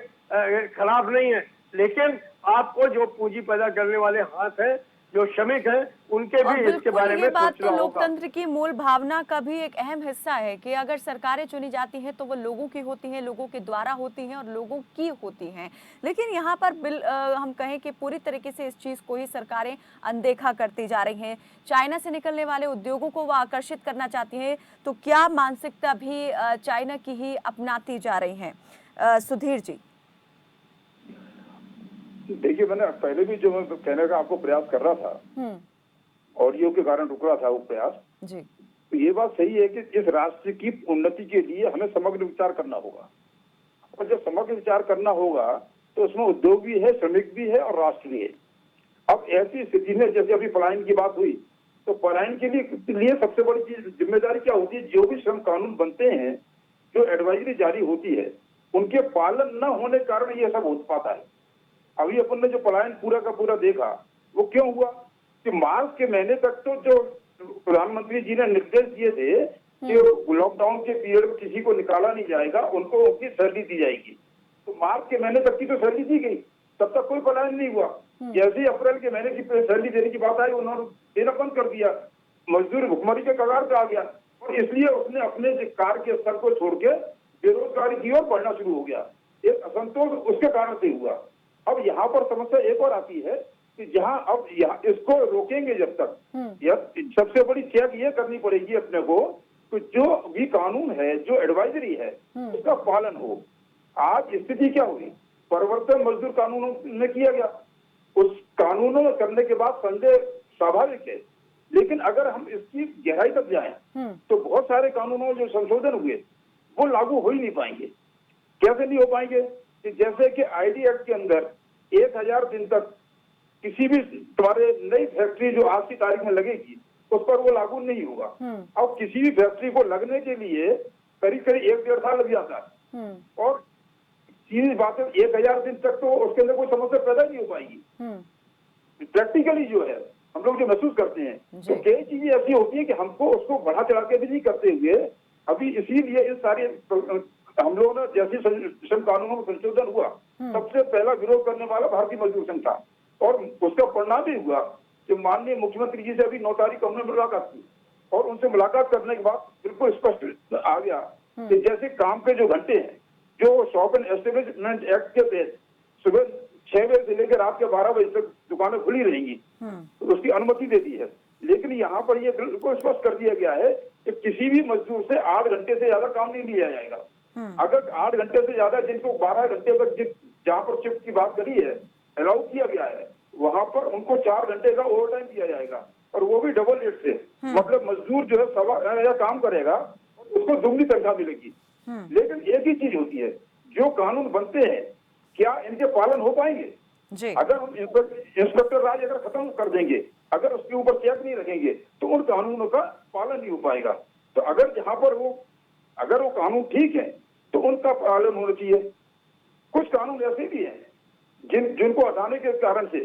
खिलाफ नहीं है, लेकिन आपको जो पूंजी पैदा करने वाले हाथ हैं, जो श्रमिक हैं, उनके और भी इसके बारे बिल्कुल में ये बात सोचना तो होगा। लोकतंत्र की मूल भावना का भी एक अहम हिस्सा है कि अगर सरकारें चुनी जाती हैं तो वो लोगों की होती हैं, लोगों के द्वारा होती हैं और लोगों की होती हैं। लेकिन यहाँ पर हम कहें कि पूरी तरीके से इस चीज़ को ही सरकारें अनदेखा करती जा रही हैं। चाइना से निकलने वाले उद्योगों को वो आकर्षित करना चाहती हैं, तो क्या मानसिकता भी चाइना की ही अपनाती जा रही हैं? सुधीर जी। देखिए, मैंने पहले भी जो मैं कहने का आपको प्रयास कर रहा था, ऑडियो के कारण रुक रहा था वो प्रयास जी। तो ये बात सही है कि इस राष्ट्र की उन्नति के लिए हमें समग्र विचार करना होगा, और जब समग्र विचार करना होगा तो उसमें उद्योग भी है, श्रमिक भी है और राष्ट्र भी है। अब ऐसी स्थिति में जैसे अभी पलायन की बात हुई, तो पलायन के लिए सबसे बड़ी चीज जिम्मेदारी क्या होती है? जो भी श्रम कानून बनते हैं, जो एडवाइजरी जारी होती है, उनके पालन न होने के कारण ये सब हो पाता है। अभी अपन ने जो पलायन पूरा का पूरा देखा, वो क्यों हुआ कि मार्च के महीने तक तो जो प्रधानमंत्री जी ने निर्देश दिए थे कि लॉकडाउन के पीरियड में किसी को निकाला नहीं जाएगा, उनको उनकी सैलरी दी जाएगी, तो मार्च के महीने तक की तो सैलरी दी गई, तब तक कोई पलायन नहीं हुआ। जैसे ही अप्रैल के महीने की सैलरी देने की बात आई, उन्होंने देना बंद कर दिया, मजदूर भुखमरी के कगार पे आ गया, और इसलिए उसने अपने कार्य के स्तर को छोड़ के बेरोजगारी की ओर बढ़ना शुरू हो गया। एक असंतोष उसके कारण से हुआ। अब यहाँ पर समस्या एक और आती है कि जहाँ अब यहाँ इसको रोकेंगे जब तक, सबसे बड़ी चेक ये करनी पड़ेगी अपने को कि जो भी कानून है, जो एडवाइजरी है, उसका पालन हो। आज स्थिति क्या हुई? परिवर्तन मजदूर कानूनों में किया गया, उस कानूनों में करने के बाद संदेह स्वाभाविक है, लेकिन अगर हम इसकी गहराई तक जाएं तो बहुत सारे कानूनों में जो संशोधन हुए वो लागू हो ही नहीं पाएंगे। कैसे नहीं हो पाएंगे? कि जैसे कि आईडी एक्ट के अंदर 1000 दिन तक किसी भी तुम्हारे नई फैक्ट्री जो आज की तारीख में लगेगी उस पर वो लागू नहीं होगा। अब किसी भी फैक्ट्री को लगने के लिए करीब 1-1.5 साल लग जाता है, और सीधी बात है 1000 दिन तक तो उसके अंदर कोई समस्या पैदा नहीं हो पाएगी। प्रैक्टिकली जो है हम लोग जो महसूस करते हैं, तो कई चीजें ऐसी होती है कि हमको उसको बढ़ा चढ़ा के भी नहीं करते हुए अभी, इसीलिए इस सारे हम लोगों ने जैसे श्रम कानूनों में संशोधन हुआ, सबसे पहला विरोध करने वाला भारतीय मजदूर संघ था, और उसका परिणाम भी हुआ कि माननीय मुख्यमंत्री जी से अभी 9 तारीख को हमने मुलाकात की, और उनसे मुलाकात करने के बाद बिल्कुल स्पष्ट आ गया कि जैसे काम के जो घंटे हैं, जो शॉप एंड एस्टेब्लिशमेंट एक्ट के तहत सुबह 6 बजे से लेकर रात के 12 बजे तक दुकानें खुली रहेंगी, तो उसकी अनुमति दे दी है। लेकिन यहाँ पर यह बिल्कुल स्पष्ट कर दिया गया है कि किसी भी मजदूर से 8 घंटे से ज्यादा काम नहीं लिया जाएगा। अगर 8 घंटे से ज्यादा जिनको 12 घंटे तक जहाँ पर शिफ्ट की बात करी है अलाउ किया गया है, वहां पर उनको 4 घंटे का ओवर टाइम दिया जाएगा, और वो भी डबल रेट से। मतलब मजदूर जो है 1.25 काम करेगा, उसको दुगनी तनख्वाह मिलेगी। लेकिन एक ही चीज होती है, जो कानून बनते हैं क्या इनके पालन हो पाएंगे? अगर हम इंस्पेक्टर राज अगर खत्म कर देंगे, अगर उसके ऊपर चेक नहीं रखेंगे, तो उन कानूनों का पालन नहीं हो पाएगा। तो अगर जहां पर अगर वो कानून ठीक है तो उनका पालन होना चाहिए। कुछ कानून ऐसे भी हैं जिनको हटाने के कारण से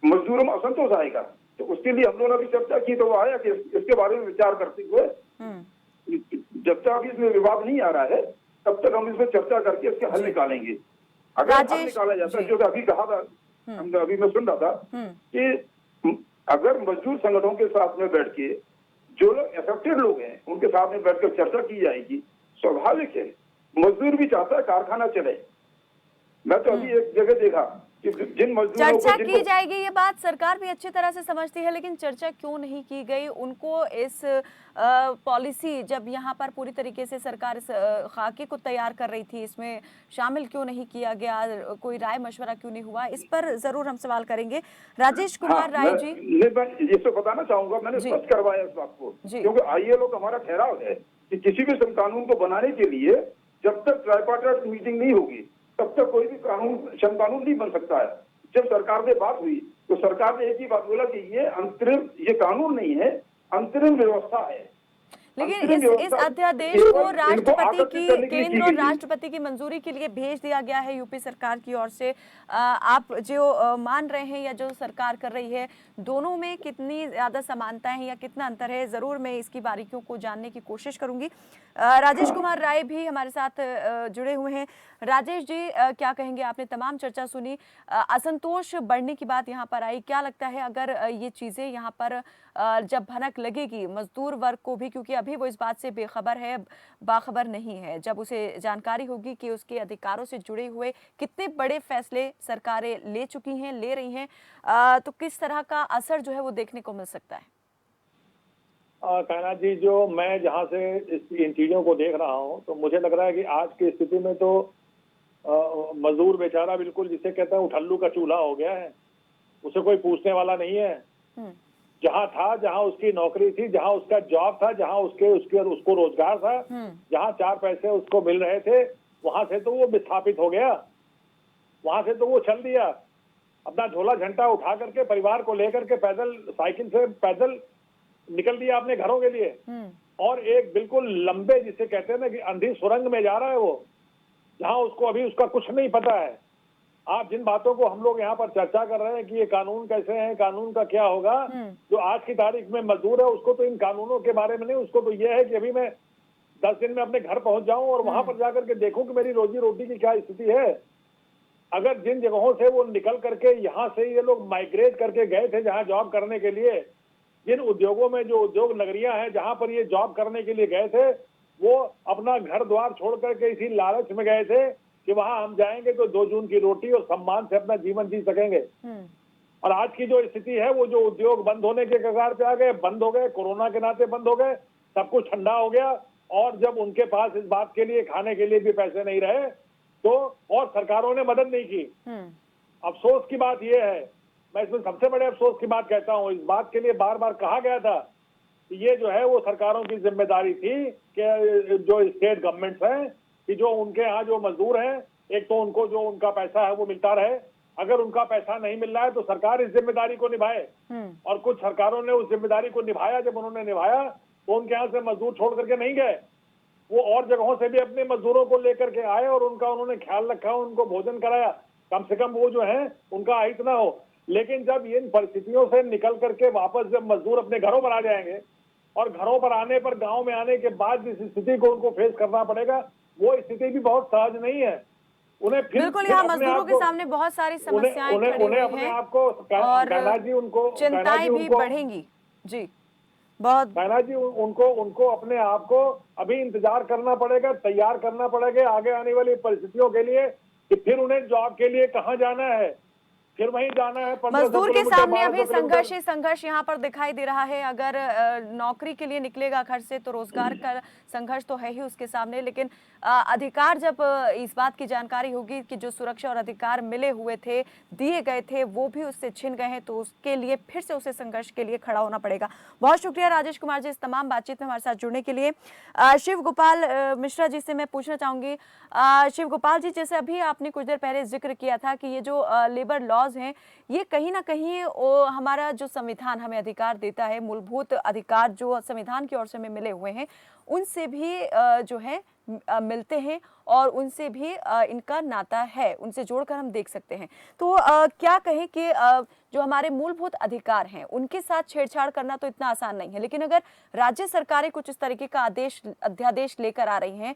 मजदूरों में असंतोष आएगा, तो उसके लिए हम लोगों ने भी चर्चा की, तो वो आया कि इसके बारे में विचार करते हुए जब तक इसमें विवाद नहीं आ रहा है तब तक हम इसमें चर्चा करके इसके हल निकालेंगे। अगर हल निकाला जाता है, जो अभी कहा था, अभी मैं सुन रहा था कि अगर मजदूर संगठनों के साथ में बैठ के जो लोग अफेक्टेड लोग हैं उनके साथ में बैठकर चर्चा की जाएगी, स्वाभाविक है मजदूर भी चाहता है कारखाना चले। मैं तो अभी एक जगह देखा कि जिन मजदूरों चर्चा को की जाएगी, ये बात सरकार भी अच्छी तरह से समझती है, लेकिन चर्चा क्यों नहीं की गई? उनको इस पॉलिसी जब यहाँ पर पूरी तरीके से सरकार इस खाके को तैयार कर रही थी, इसमें शामिल क्यों नहीं किया गया? कोई राय मशवरा क्यों नहीं हुआ? इस पर जरूर हम सवाल करेंगे। राजेश हाँ, कुमार राय जी। मैं इसको बताना चाहूंगा, मैंने जी। स्पष्ट करवाया इस बात को, जी। क्योंकि ILO का हमारा ठहराव है कि किसी भी श्रम कानून को बनाने के लिए जब तक ट्राइपार्टाइट मीटिंग नहीं होगी तब तक कोई भी कानून, श्रम कानून नहीं बन सकता है। जब सरकार से बात हुई तो सरकार ने एक ही बात बोला कि ये अंतरिम, ये कानून नहीं है, अंतरिम व्यवस्था है। लेकिन इस अध्यादेश को राष्ट्रपति की, केंद्र और राष्ट्रपति की मंजूरी के लिए भेज दिया गया है यूपी सरकार की ओर से। आप जो मान रहे हैं या जो सरकार कर रही है, दोनों में कितनी ज्यादा समानताएं हैं या कितना अंतर है? जरूर मैं इसकी बारीकियों को जानने की कोशिश करूंगी। राजेश कुमार राय भी हमारे साथ जुड़े हुए हैं। राजेश जी, क्या कहेंगे? आपने तमाम चर्चा सुनी, असंतोष बढ़ने की बात यहाँ पर आई। क्या लगता है अगर ये चीजें यहाँ पर जब भनक लगेगी मजदूर वर्ग को भी, क्योंकि अभी वो इस बात से बेखबर है, बाखबर नहीं है, जब उसे जानकारी होगी कि उसके अधिकारों से जुड़े हुए कितने बड़े फैसले सरकारें ले चुकी हैं, ले रही हैं, तो किस तरह का असर जो है वो देखने को मिल सकता है? कायनाथ जी, जो मैं जहाँ से इन चीजों को देख रहा हूँ तो मुझे लग रहा है कि आज की स्थिति में तो मजदूर बेचारा बिल्कुल जिसे कहते हैं उठल्लू का चूल्हा हो गया है। उसे कोई पूछने वाला नहीं है। जहाँ था, जहाँ उसकी नौकरी थी, जहाँ उसका जॉब था, जहाँ उसको रोजगार था, जहाँ 4 पैसे उसको मिल रहे थे, वहां से तो वो विस्थापित हो गया, वहां से तो वो चल दिया। अपना झोला झंटा उठा करके परिवार को लेकर के पैदल, साइकिल से पैदल निकल दिया अपने घरों के लिए, और एक बिल्कुल लंबे, जिसे कहते हैं ना कि अंधी सुरंग में जा रहा है वो, जहां उसको अभी उसका कुछ नहीं पता है। आप जिन बातों को हम लोग यहाँ पर चर्चा कर रहे हैं कि ये कानून कैसे है, कानून का क्या होगा, जो आज की तारीख में मजदूर है उसको तो इन कानूनों के बारे में नहीं, उसको तो ये है कि अभी मैं 10 दिन में अपने घर पहुंच जाऊं और वहां पर जाकर के देखूं कि मेरी रोजी रोटी की क्या स्थिति है। अगर जिन जगहों से वो निकल करके यहाँ से ये लोग माइग्रेट करके गए थे जहाँ जॉब करने के लिए, जिन उद्योगों में, जो उद्योग नगरियां हैं जहां पर ये जॉब करने के लिए गए थे, वो अपना घर द्वार छोड़ करके इसी लालच में गए थे कि वहां हम जाएंगे तो 2 जून की रोटी और सम्मान से अपना जीवन जी सकेंगे। और आज की जो स्थिति है, वो जो उद्योग बंद होने के कगार पे आ गए, बंद हो गए, कोरोना के नाते बंद हो गए, सब कुछ ठंडा हो गया, और जब उनके पास इस बात के लिए, खाने के लिए भी पैसे नहीं रहे, तो और सरकारों ने मदद नहीं की। अफसोस की बात यह है, मैं इसमें सबसे बड़े अफसोस की बात कहता हूं, इस बात के लिए बार बार कहा गया था कि ये जो है वो सरकारों की जिम्मेदारी थी कि जो स्टेट गवर्नमेंट्स हैं, कि जो उनके यहाँ जो मजदूर हैं, एक तो उनको जो उनका पैसा है वो मिलता रहे, अगर उनका पैसा नहीं मिल रहा है तो सरकार इस जिम्मेदारी को निभाए। और कुछ सरकारों ने उस जिम्मेदारी को निभाया। जब उन्होंने निभाया तो उनके यहाँ से मजदूर छोड़ करके नहीं गए, वो और जगहों से भी अपने मजदूरों को लेकर के आए और उनका उन्होंने ख्याल रखा, उनको भोजन कराया, कम से कम वो जो है उनका अहित ना हो। लेकिन जब इन परिस्थितियों से निकल करके वापस जब मजदूर अपने घरों पर आ जाएंगे, और घरों पर आने पर, गांव में आने के बाद जिस स्थिति को उनको फेस करना पड़ेगा, वो स्थिति भी बहुत सहज नहीं है। उन्हें फिर बिल्कुल, यहाँ मजदूरों के सामने बहुत सारी समस्याएं खड़ी हुई हैं और चिंताएं भी बढ़ेंगी। जी, बहुत कायनाथ जी, उनको अपने आप को अभी इंतजार करना पड़ेगा, तैयार करना पड़ेगा आगे आने वाली परिस्थितियों के लिए, कि फिर उन्हें जॉब के लिए कहाँ जाना है, फिर वहीं जाना है। मजदूर के सामने अभी संघर्ष ही संघर्ष यहाँ पर दिखाई दे रहा है। अगर नौकरी के लिए निकलेगा घर से तो रोजगार का संघर्ष तो है ही उसके सामने, लेकिन अधिकार, जब इस बात की जानकारी होगी कि जो सुरक्षा और अधिकार मिले हुए थे, दिए गए थे, वो भी उससे छिन गए हैं, तो उसके लिए फिर से उसे संघर्ष के लिए खड़ा होना पड़ेगा। बहुत शुक्रिया राजेश कुमार जी इस तमाम बातचीत में हमारे साथ जुड़ने के लिए। शिव गोपाल मिश्रा जी से मैं पूछना चाहूंगी। शिव गोपाल जी, जैसे अभी आपने कुछ देर पहले जिक्र किया था कि ये जो लेबर लॉज हैं, ये कहीं ना कहीं हमारा जो संविधान हमें अधिकार देता है, मूलभूत अधिकार जो संविधान की ओर से हमें मिले हुए हैं, उनसे भी जो है मिलते हैं और उनसे भी इनका नाता है, उनसे जोड़कर हम देख सकते हैं। तो क्या कहें कि जो हमारे मूलभूत अधिकार हैं उनके साथ छेड़छाड़ करना तो इतना आसान नहीं है, लेकिन अगर राज्य सरकारें कुछ इस तरीके का अध्यादेश लेकर आ रही हैं,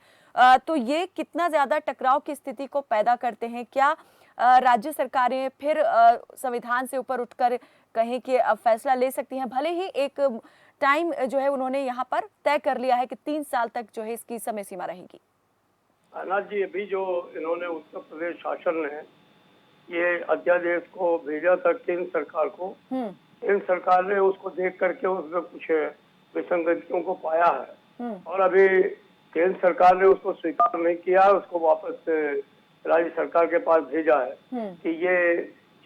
तो ये कितना ज्यादा टकराव की स्थिति को पैदा करते हैं? क्या राज्य सरकारें फिर संविधान से ऊपर उठकर कहें कि फैसला ले सकती हैं? भले ही एक टाइम जो है उन्होंने यहाँ पर तय कर लिया है कि 3 साल तक जो है इसकी समय सीमा रहेगी। कायनाथ जी, अभी जो इन्होंने उत्तर प्रदेश शासन ने ये अध्यादेश को भेजा था केंद्र सरकार को। केंद्र सरकार ने उसको देख करके उसमें कुछ विसंगतियों को पाया है और अभी केंद्र सरकार ने उसको स्वीकार नहीं किया, उसको वापस राज्य सरकार के पास भेजा है कि ये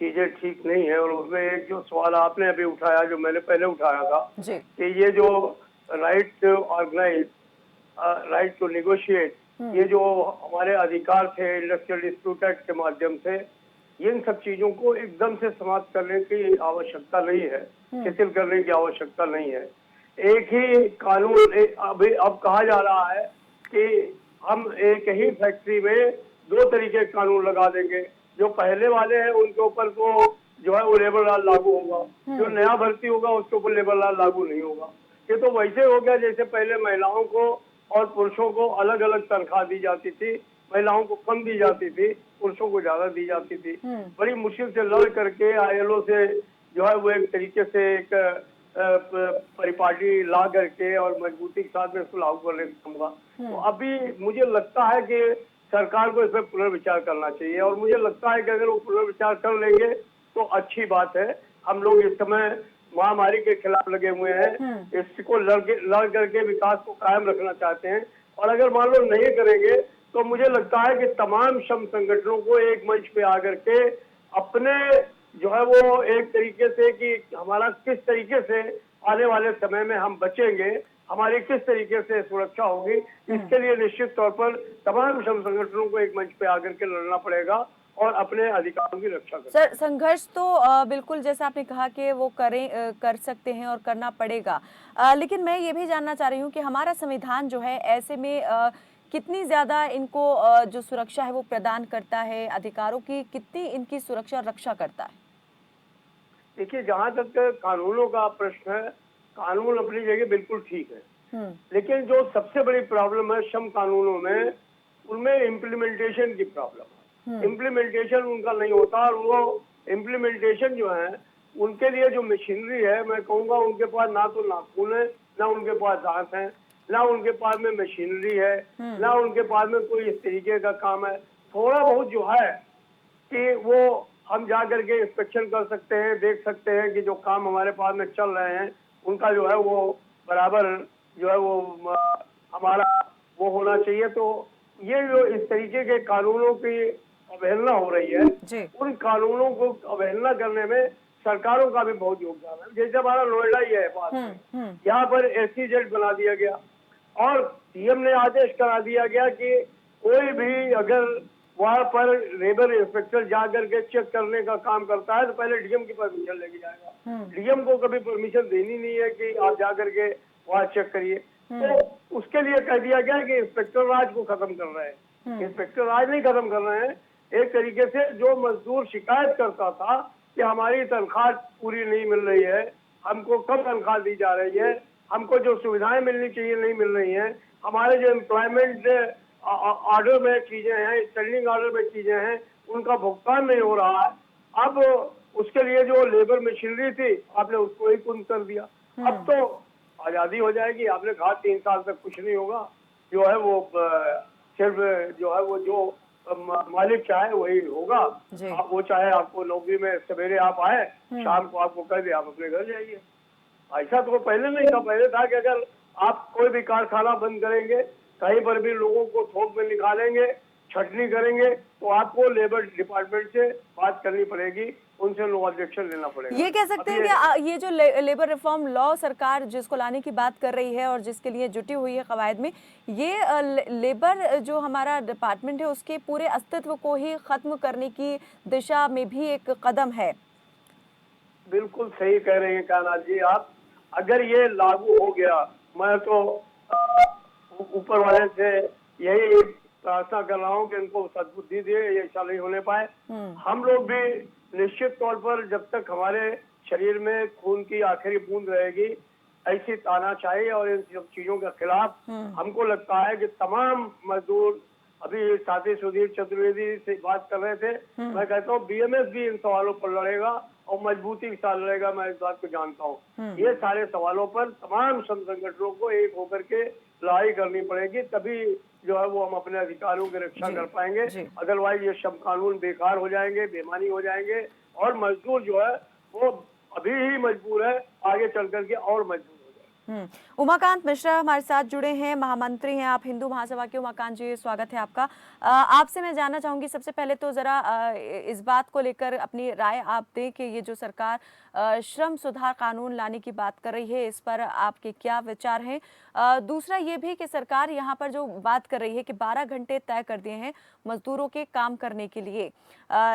चीजें ठीक नहीं है। और उसमें एक जो सवाल आपने अभी उठाया, जो मैंने पहले उठाया था कि ये जो right to organise, right to negotiate, ये जो हमारे अधिकार थे इंडस्ट्रियल डिस्प्यूट एक्ट के माध्यम से, इन सब चीजों को एकदम से समाप्त करने की आवश्यकता नहीं है, शिथिल करने की आवश्यकता नहीं है। एक ही कानून अभी अब कहा जा रहा है कि हम एक ही फैक्ट्री में दो तरीके के कानून लगा देंगे। जो पहले वाले हैं उनके ऊपर तो जो है वो लेबर लॉ लागू होगा, जो नया भर्ती होगा उसके ऊपर लेबर लॉ लागू नहीं होगा। ये तो वैसे हो गया जैसे पहले महिलाओं को और पुरुषों को अलग अलग तनख्वाह दी जाती थी, महिलाओं को कम दी जाती थी, पुरुषों को ज्यादा दी जाती थी। बड़ी मुश्किल से लड़ करके ILO से जो है वो एक तरीके से एक परिपाटी ला करके और मजबूती के साथ में इसको लागू करने का होगा। तो अभी मुझे लगता है कि सरकार को इस पर पुनर्विचार करना चाहिए और मुझे लगता है कि अगर वो पुनर्विचार कर लेंगे तो अच्छी बात है। हम लोग इस समय महामारी के खिलाफ लगे हुए हैं, इसको लड़ करके विकास को कायम रखना चाहते हैं और अगर मान लो नहीं करेंगे तो मुझे लगता है कि तमाम श्रम संगठनों को एक मंच पे आकर के अपने जो है वो एक तरीके से कि हमारा किस तरीके से आने वाले समय में हम बचेंगे, हमारी किस तरीके से सुरक्षा होगी, इसके लिए निश्चित तौर पर तमाम श्रम संगठनों को एक मंच पे आकर के लड़ना पड़ेगा और अपने अधिकारों की रक्षा करना। सर, संघर्ष तो बिल्कुल जैसा आपने कहा कि वो कर सकते हैं और करना पड़ेगा, लेकिन मैं ये भी जानना चाह रही हूँ कि हमारा संविधान जो है ऐसे में कितनी ज़्यादा इनको जो सुरक्षा है वो प्रदान करता है, अधिकारों की कितनी इनकी सुरक्षा और रक्षा करता है? देखिए, जहाँ तक कानूनों का प्रश्न है, कानून अपनी जगह बिल्कुल ठीक है, लेकिन जो सबसे बड़ी प्रॉब्लम है श्रम कानूनों में, उनमें इम्प्लीमेंटेशन की प्रॉब्लम है। इम्प्लीमेंटेशन उनका नहीं होता और वो इम्प्लीमेंटेशन जो है उनके लिए जो मशीनरी है, मैं कहूँगा उनके पास ना तो नाखून है, ना उनके पास दांत है, ना उनके पास में मशीनरी है, ना उनके पास में कोई इस तरीके का काम है। थोड़ा बहुत जो है कि वो हम जा करके इंस्पेक्शन कर सकते हैं, देख सकते हैं कि जो काम हमारे पास में चल रहे हैं उनका जो है वो बराबर जो है वो हमारा वो होना चाहिए। तो ये जो इस तरीके के कानूनों की अवहेलना हो रही है, उन कानूनों को अवहेलना करने में सरकारों का भी बहुत योगदान है। जैसे हमारा नोएडा ही है पास में, यहाँ पर SEZ बना दिया गया और CM ने आदेश करा दिया गया कि कोई भी अगर वहां पर लेबर इंस्पेक्टर जा करके चेक करने का काम करता है तो पहले DM की परमिशन लेके जाएगा। DM को कभी परमिशन देनी नहीं है कि आप जा करके वहां चेक करिए। तो उसके लिए कह दिया गया कि इंस्पेक्टर राज को खत्म कर रहे हैं। इंस्पेक्टर राज नहीं खत्म कर रहे हैं, एक तरीके से जो मजदूर शिकायत करता था कि हमारी तनख्वाह पूरी नहीं मिल रही है, हमको कम तनख्वाह दी जा रही है, हमको जो सुविधाएं मिलनी चाहिए नहीं मिल रही हैं, हमारे जो एम्प्लॉयमेंट ऑर्डर में चीजें हैं, स्टैंडिंग ऑर्डर में चीजें हैं, उनका भुगतान नहीं हो रहा है। अब उसके लिए जो लेबर मशीनरी थी आपने उसको ही कुंद कर दिया। अब तो आजादी हो जाएगी। आपने कहा 3 साल तक कुछ नहीं होगा, जो है वो सिर्फ जो है वो जो मालिक चाहे वही होगा। आप वो चाहे आपको नौकरी में सवेरे आप आए, शाम को आपको कह दे आप अपने घर जाइए। ऐसा तो पहले नहीं था। पहले था कि अगर आप कोई भी कारखाना बंद करेंगे, कहीं पर भी लोगों को थोक में निकालेंगे, छटनी करेंगे, तो आपको लेबर डिपार्टमेंट से बात करनी पड़ेगी, उनसे नो ऑब्जेक्शन लेना पड़ेगा। ये कह सकते हैं कि ये जो लेबर रिफॉर्म लॉ सरकार जिसको लाने की बात कर रही है और जिसके लिए जुटी हुई है कवायद में, ये लेबर जो हमारा डिपार्टमेंट है उसके पूरे अस्तित्व को ही खत्म करने की दिशा में भी एक कदम है। बिल्कुल सही कह रहे हैं कान्हा जी आप। अगर ये लागू हो गया, मैं तो ऊपर वाले से यही प्रार्थना कर रहा हूँ कि इनको सद्बुद्धि दे, ये ऐसा नहीं होने पाए। हम लोग भी निश्चित तौर पर जब तक हमारे शरीर में खून की आखिरी बूंद रहेगी, ऐसी तानाशाही और इन सब चीजों के खिलाफ हमको लगता है कि तमाम मजदूर, अभी साथी सुधीर चतुर्वेदी से बात कर रहे थे, मैं कहता हूँ BMS भी इन सवालों पर लड़ेगा और मजबूती के साथ लड़ेगा। मैं इस बात को जानता हूँ। ये सारे सवालों पर तमाम संगठनों को एक होकर के लड़ाई करनी पड़ेगी, तभी जो है वो हम अपने अधिकारों की रक्षा जी, कर पाएंगे। जी। अदरवाइज ये सब कानून बेकार हो जाएंगे, बेमानी हो जाएंगे, और मजदूर जो है वो अभी ही मजबूर है, आगे चल करके और मजबूर हो जाए। उमाकांत मिश्रा हमारे साथ जुड़े हैं, महामंत्री हैं आप हिंदू महासभा के। उमाकांत जी, स्वागत है आपका। आपसे मैं जानना चाहूंगी, सबसे पहले तो जरा इस बात को लेकर अपनी राय आप दें कि ये जो सरकार श्रम सुधार कानून लाने की बात कर रही है, इस पर आपके क्या विचार हैं। दूसरा ये भी कि सरकार यहाँ पर जो बात कर रही है कि 12 घंटे तय कर दिए हैं मजदूरों के काम करने के लिए,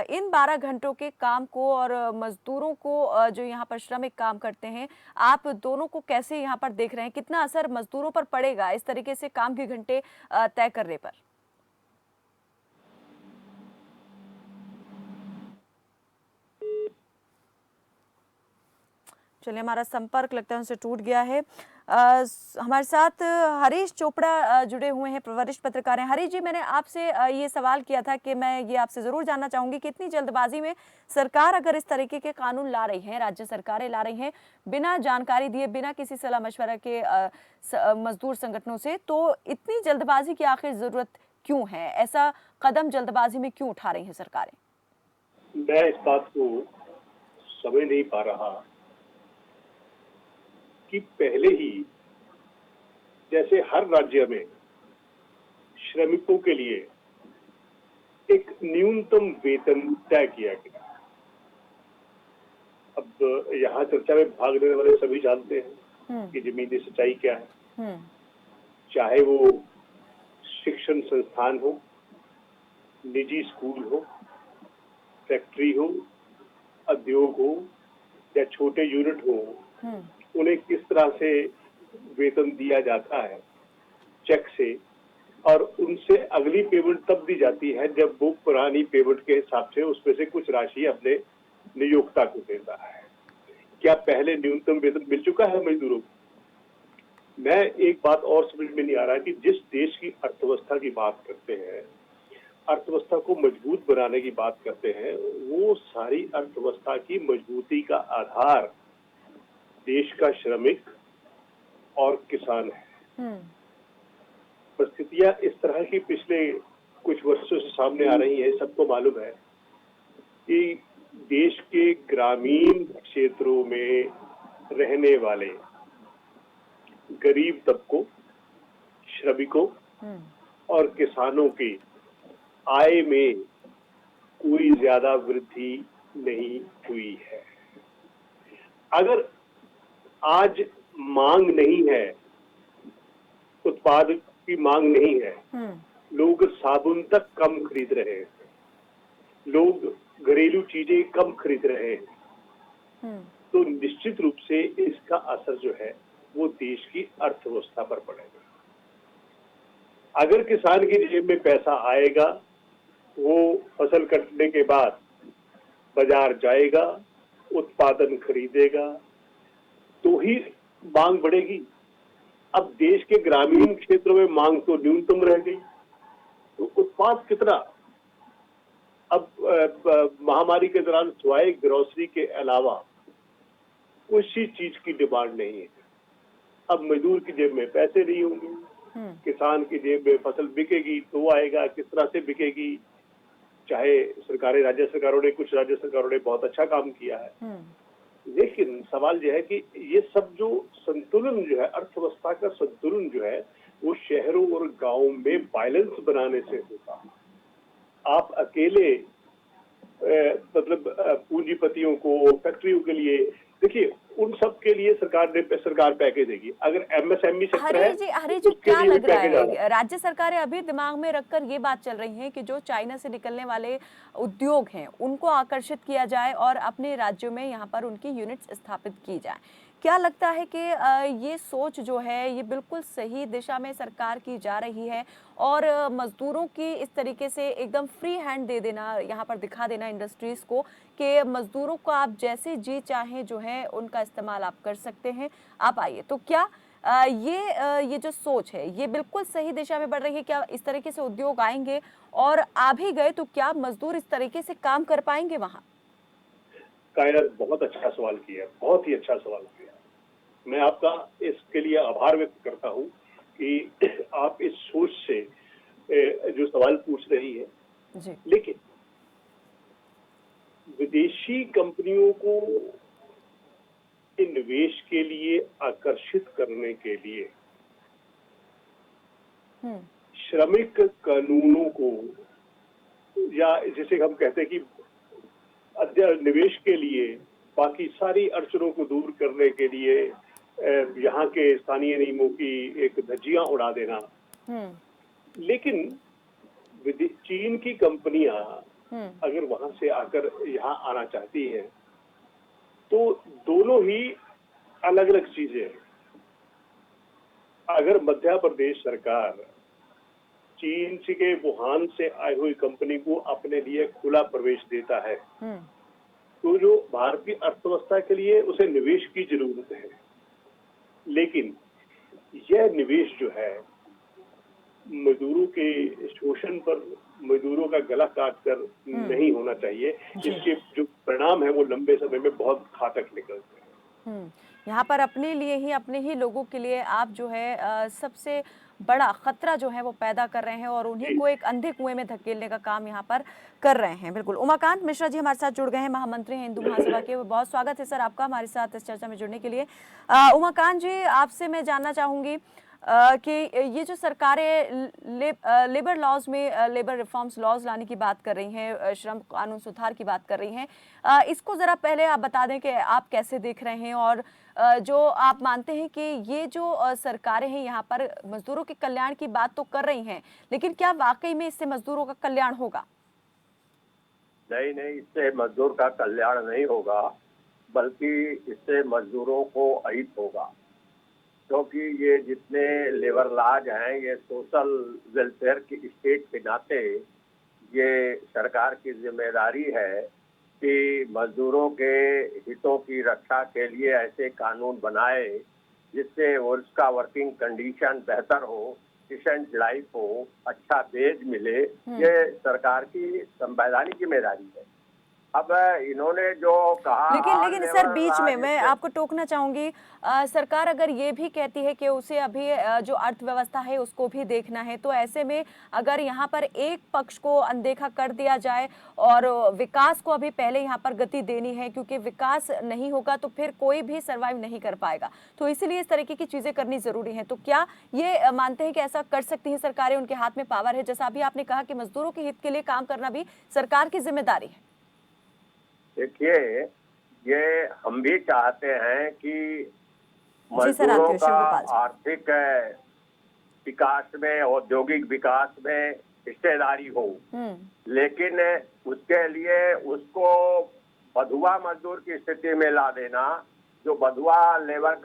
इन 12 घंटों के काम को और मजदूरों को जो यहाँ पर श्रमिक काम करते हैं, आप दोनों को कैसे यहाँ पर देख रहे हैं? कितना असर मजदूरों पर पड़ेगा इस तरीके से काम के घंटे तय करने पर? चलिए, हमारा संपर्क लगता है उनसे टूट गया है। हमारे साथ हरीश चोपड़ा जुड़े हुए हैं, वरिष्ठ पत्रकार हैं। हरीश जी, मैंने आपसे ये सवाल किया था कि मैं ये आपसे ज़रूर जानना चाहूँगी कि इतनी जल्दबाजी में सरकार अगर इस तरीके के कानून ला रही है, राज्य सरकारें ला रही हैं बिना जानकारी दिए, बिना किसी सलाह मशवरा के मजदूर संगठनों से, तो इतनी जल्दबाजी की आखिर ज़रूरत क्यों है? ऐसा कदम जल्दबाजी में क्यों उठा रही हैं सरकारें? मैं इस बात को समझ नहीं पा रहा कि पहले ही जैसे हर राज्य में श्रमिकों के लिए एक न्यूनतम वेतन तय किया गया। अब यहाँ चर्चा में भाग लेने वाले सभी जानते हैं कि जमीनी सच्चाई क्या है। चाहे वो शिक्षण संस्थान हो, निजी स्कूल हो, फैक्ट्री हो, उद्योग हो या छोटे यूनिट हो, उन्हें किस तरह से वेतन दिया जाता है चेक से, और उनसे अगली पेमेंट तब दी जाती है जब वो पुरानी पेमेंट के हिसाब से उसमें से कुछ राशि अपने नियोक्ता को देता है। क्या पहले न्यूनतम वेतन मिल चुका है मजदूरों को? मैं एक बात और समझ में नहीं आ रहा है कि जिस देश की अर्थव्यवस्था की बात करते हैं, अर्थव्यवस्था को मजबूत बनाने की बात करते हैं, वो सारी अर्थव्यवस्था की मजबूती का आधार देश का श्रमिक और किसान है। परिस्थितियां इस तरह की पिछले कुछ वर्षों से सामने आ रही है। सबको मालूम है कि देश के ग्रामीण क्षेत्रों में रहने वाले गरीब तबकों, श्रमिकों और किसानों की आय में कोई ज्यादा वृद्धि नहीं हुई है। अगर आज मांग नहीं है, उत्पाद की मांग नहीं है, लोग साबुन तक कम खरीद रहे हैं, लोग घरेलू चीजें कम खरीद रहे हैं, तो निश्चित रूप से इसका असर जो है वो देश की अर्थव्यवस्था पर पड़ेगा। अगर किसान की जेब में पैसा आएगा, वो फसल कटने के बाद बाजार जाएगा, उत्पादन खरीदेगा, तो ही मांग बढ़ेगी। अब देश के ग्रामीण क्षेत्रों में मांग तो न्यूनतम रह गई, तो उत्पाद कितना? अब महामारी के दौरान सिवाय ग्रोसरी के अलावा किसी चीज की डिमांड नहीं है। अब मजदूर की जेब में पैसे नहीं होंगे, किसान की जेब में फसल बिकेगी तो आएगा, किस तरह से बिकेगी? चाहे सरकारें, राज्य सरकारों ने, कुछ राज्य सरकारों ने बहुत अच्छा काम किया है, लेकिन सवाल यह है कि ये सब जो संतुलन जो है, अर्थव्यवस्था का संतुलन जो है, वो शहरों और गांवों में बैलेंस बनाने से होता। आप अकेले मतलब पूंजीपतियों को, फैक्ट्रियों के लिए, देखिए उन सब के लिए सरकार पैकेज देगी। अगर एमएसएमई सेक्टर है, हरी जी, क्या लग रहा है राज्य सरकारें अभी दिमाग में रखकर ये बात चल रही है कि जो चाइना से निकलने वाले उद्योग हैं उनको आकर्षित किया जाए और अपने राज्यों में यहाँ पर उनकी यूनिट्स स्थापित की जाए? क्या लगता है कि ये सोच जो है ये बिल्कुल सही दिशा में सरकार की जा रही है, और मजदूरों की इस तरीके से एकदम फ्री हैंड दे देना, यहाँ पर दिखा देना इंडस्ट्रीज को कि मजदूरों को आप जैसे जी चाहें जो है उनका इस्तेमाल आप कर सकते हैं, आप आइए? तो क्या ये जो सोच है ये बिल्कुल सही दिशा में बढ़ रही है? क्या इस तरीके से उद्योग आएंगे, और आ भी गए तो क्या मजदूर इस तरीके से काम कर पाएंगे वहाँ? कायनात, बहुत अच्छा सवाल किया, बहुत ही अच्छा सवाल किया। मैं आपका इसके लिए आभार व्यक्त करता हूँ कि आप इस सोच से जो सवाल पूछ रही है। जी। लेकिन विदेशी कंपनियों को निवेश के लिए आकर्षित करने के लिए श्रमिक कानूनों को, या जैसे हम कहते हैं कि निवेश के लिए बाकी सारी अड़चनों को दूर करने के लिए यहाँ के स्थानीय नियमों की एक धज्जियां उड़ा देना। लेकिन चीन की कंपनियां अगर वहां से आकर यहाँ आना चाहती हैं तो दोनों ही अलग अलग चीजें हैं। अगर मध्य प्रदेश सरकार चीन के वुहान से आई हुई कंपनी को अपने लिए खुला प्रवेश देता है तो जो भारतीय अर्थव्यवस्था के लिए उसे निवेश की जरूरत है। लेकिन यह निवेश जो है मजदूरों के शोषण पर, मजदूरों का गला काट कर नहीं होना चाहिए। इसके जो परिणाम है वो लंबे समय में बहुत घातक निकलते हैं। यहाँ पर अपने लिए ही, अपने ही लोगों के लिए आप जो है सबसे बड़ा खतरा जो है वो पैदा कर रहे हैं और उन्हीं को एक अंधे कुएं में धकेलने का काम यहाँ पर कर रहे हैं। बिल्कुल। उमाकांत मिश्रा जी हमारे साथ जुड़ गए हैं, महामंत्री हैं हिंदू महासभा के। बहुत स्वागत है सर आपका हमारे साथ इस चर्चा में जुड़ने के लिए। उमाकांत जी, आपसे मैं जानना चाहूंगी कि ये जो सरकारें लेबर लॉज में लेबर रिफॉर्म्स लॉज लाने की बात कर रही हैं, श्रम कानून सुधार की बात कर रही हैं, इसको ज़रा पहले आप बता दें कि आप कैसे देख रहे हैं और जो आप मानते हैं कि ये जो सरकारें हैं यहाँ पर मजदूरों के कल्याण की बात तो कर रही हैं, लेकिन क्या वाकई में इससे मजदूरों का कल्याण होगा? नहीं, इससे मजदूर का कल्याण नहीं होगा, बल्कि इससे मजदूरों को अहित होगा। क्योंकि ये जितने लेबर लॉज हैं ये सोशल वेलफेयर की स्टेट के नाते ये सरकार की जिम्मेदारी है कि मजदूरों के हितों की रक्षा के लिए ऐसे कानून बनाए जिससे उसका वर्किंग कंडीशन बेहतर हो, डिसेंट लाइफ हो, अच्छा वेज मिले। ये सरकार की संवैधानिक जिम्मेदारी है। अब इन्होंने जो कहा, लेकिन सर बीच में मैं आपको टोकना चाहूंगी, सरकार अगर ये भी कहती है कि उसे अभी जो अर्थव्यवस्था है उसको भी देखना है, तो ऐसे में अगर यहाँ पर एक पक्ष को अनदेखा कर दिया जाए और विकास को अभी पहले यहाँ पर गति देनी है, क्योंकि विकास नहीं होगा तो फिर कोई भी सर्वाइव नहीं कर पाएगा, तो इसीलिए इस तरीके की चीजें करनी जरूरी है। तो क्या ये मानते हैं कि ऐसा कर सकती हैं सरकारें, उनके हाथ में पावर है? जैसा अभी आपने कहा कि मजदूरों के हित के लिए काम करना भी सरकार की जिम्मेदारी है। देखिए, ये हम भी चाहते हैं कि मजदूरों का आर्थिक विकास में, औद्योगिक विकास में हिस्सेदारी हो, लेकिन उसके लिए उसको बंधुआ मजदूर की स्थिति में ला देना। जो बंधुआ लेबर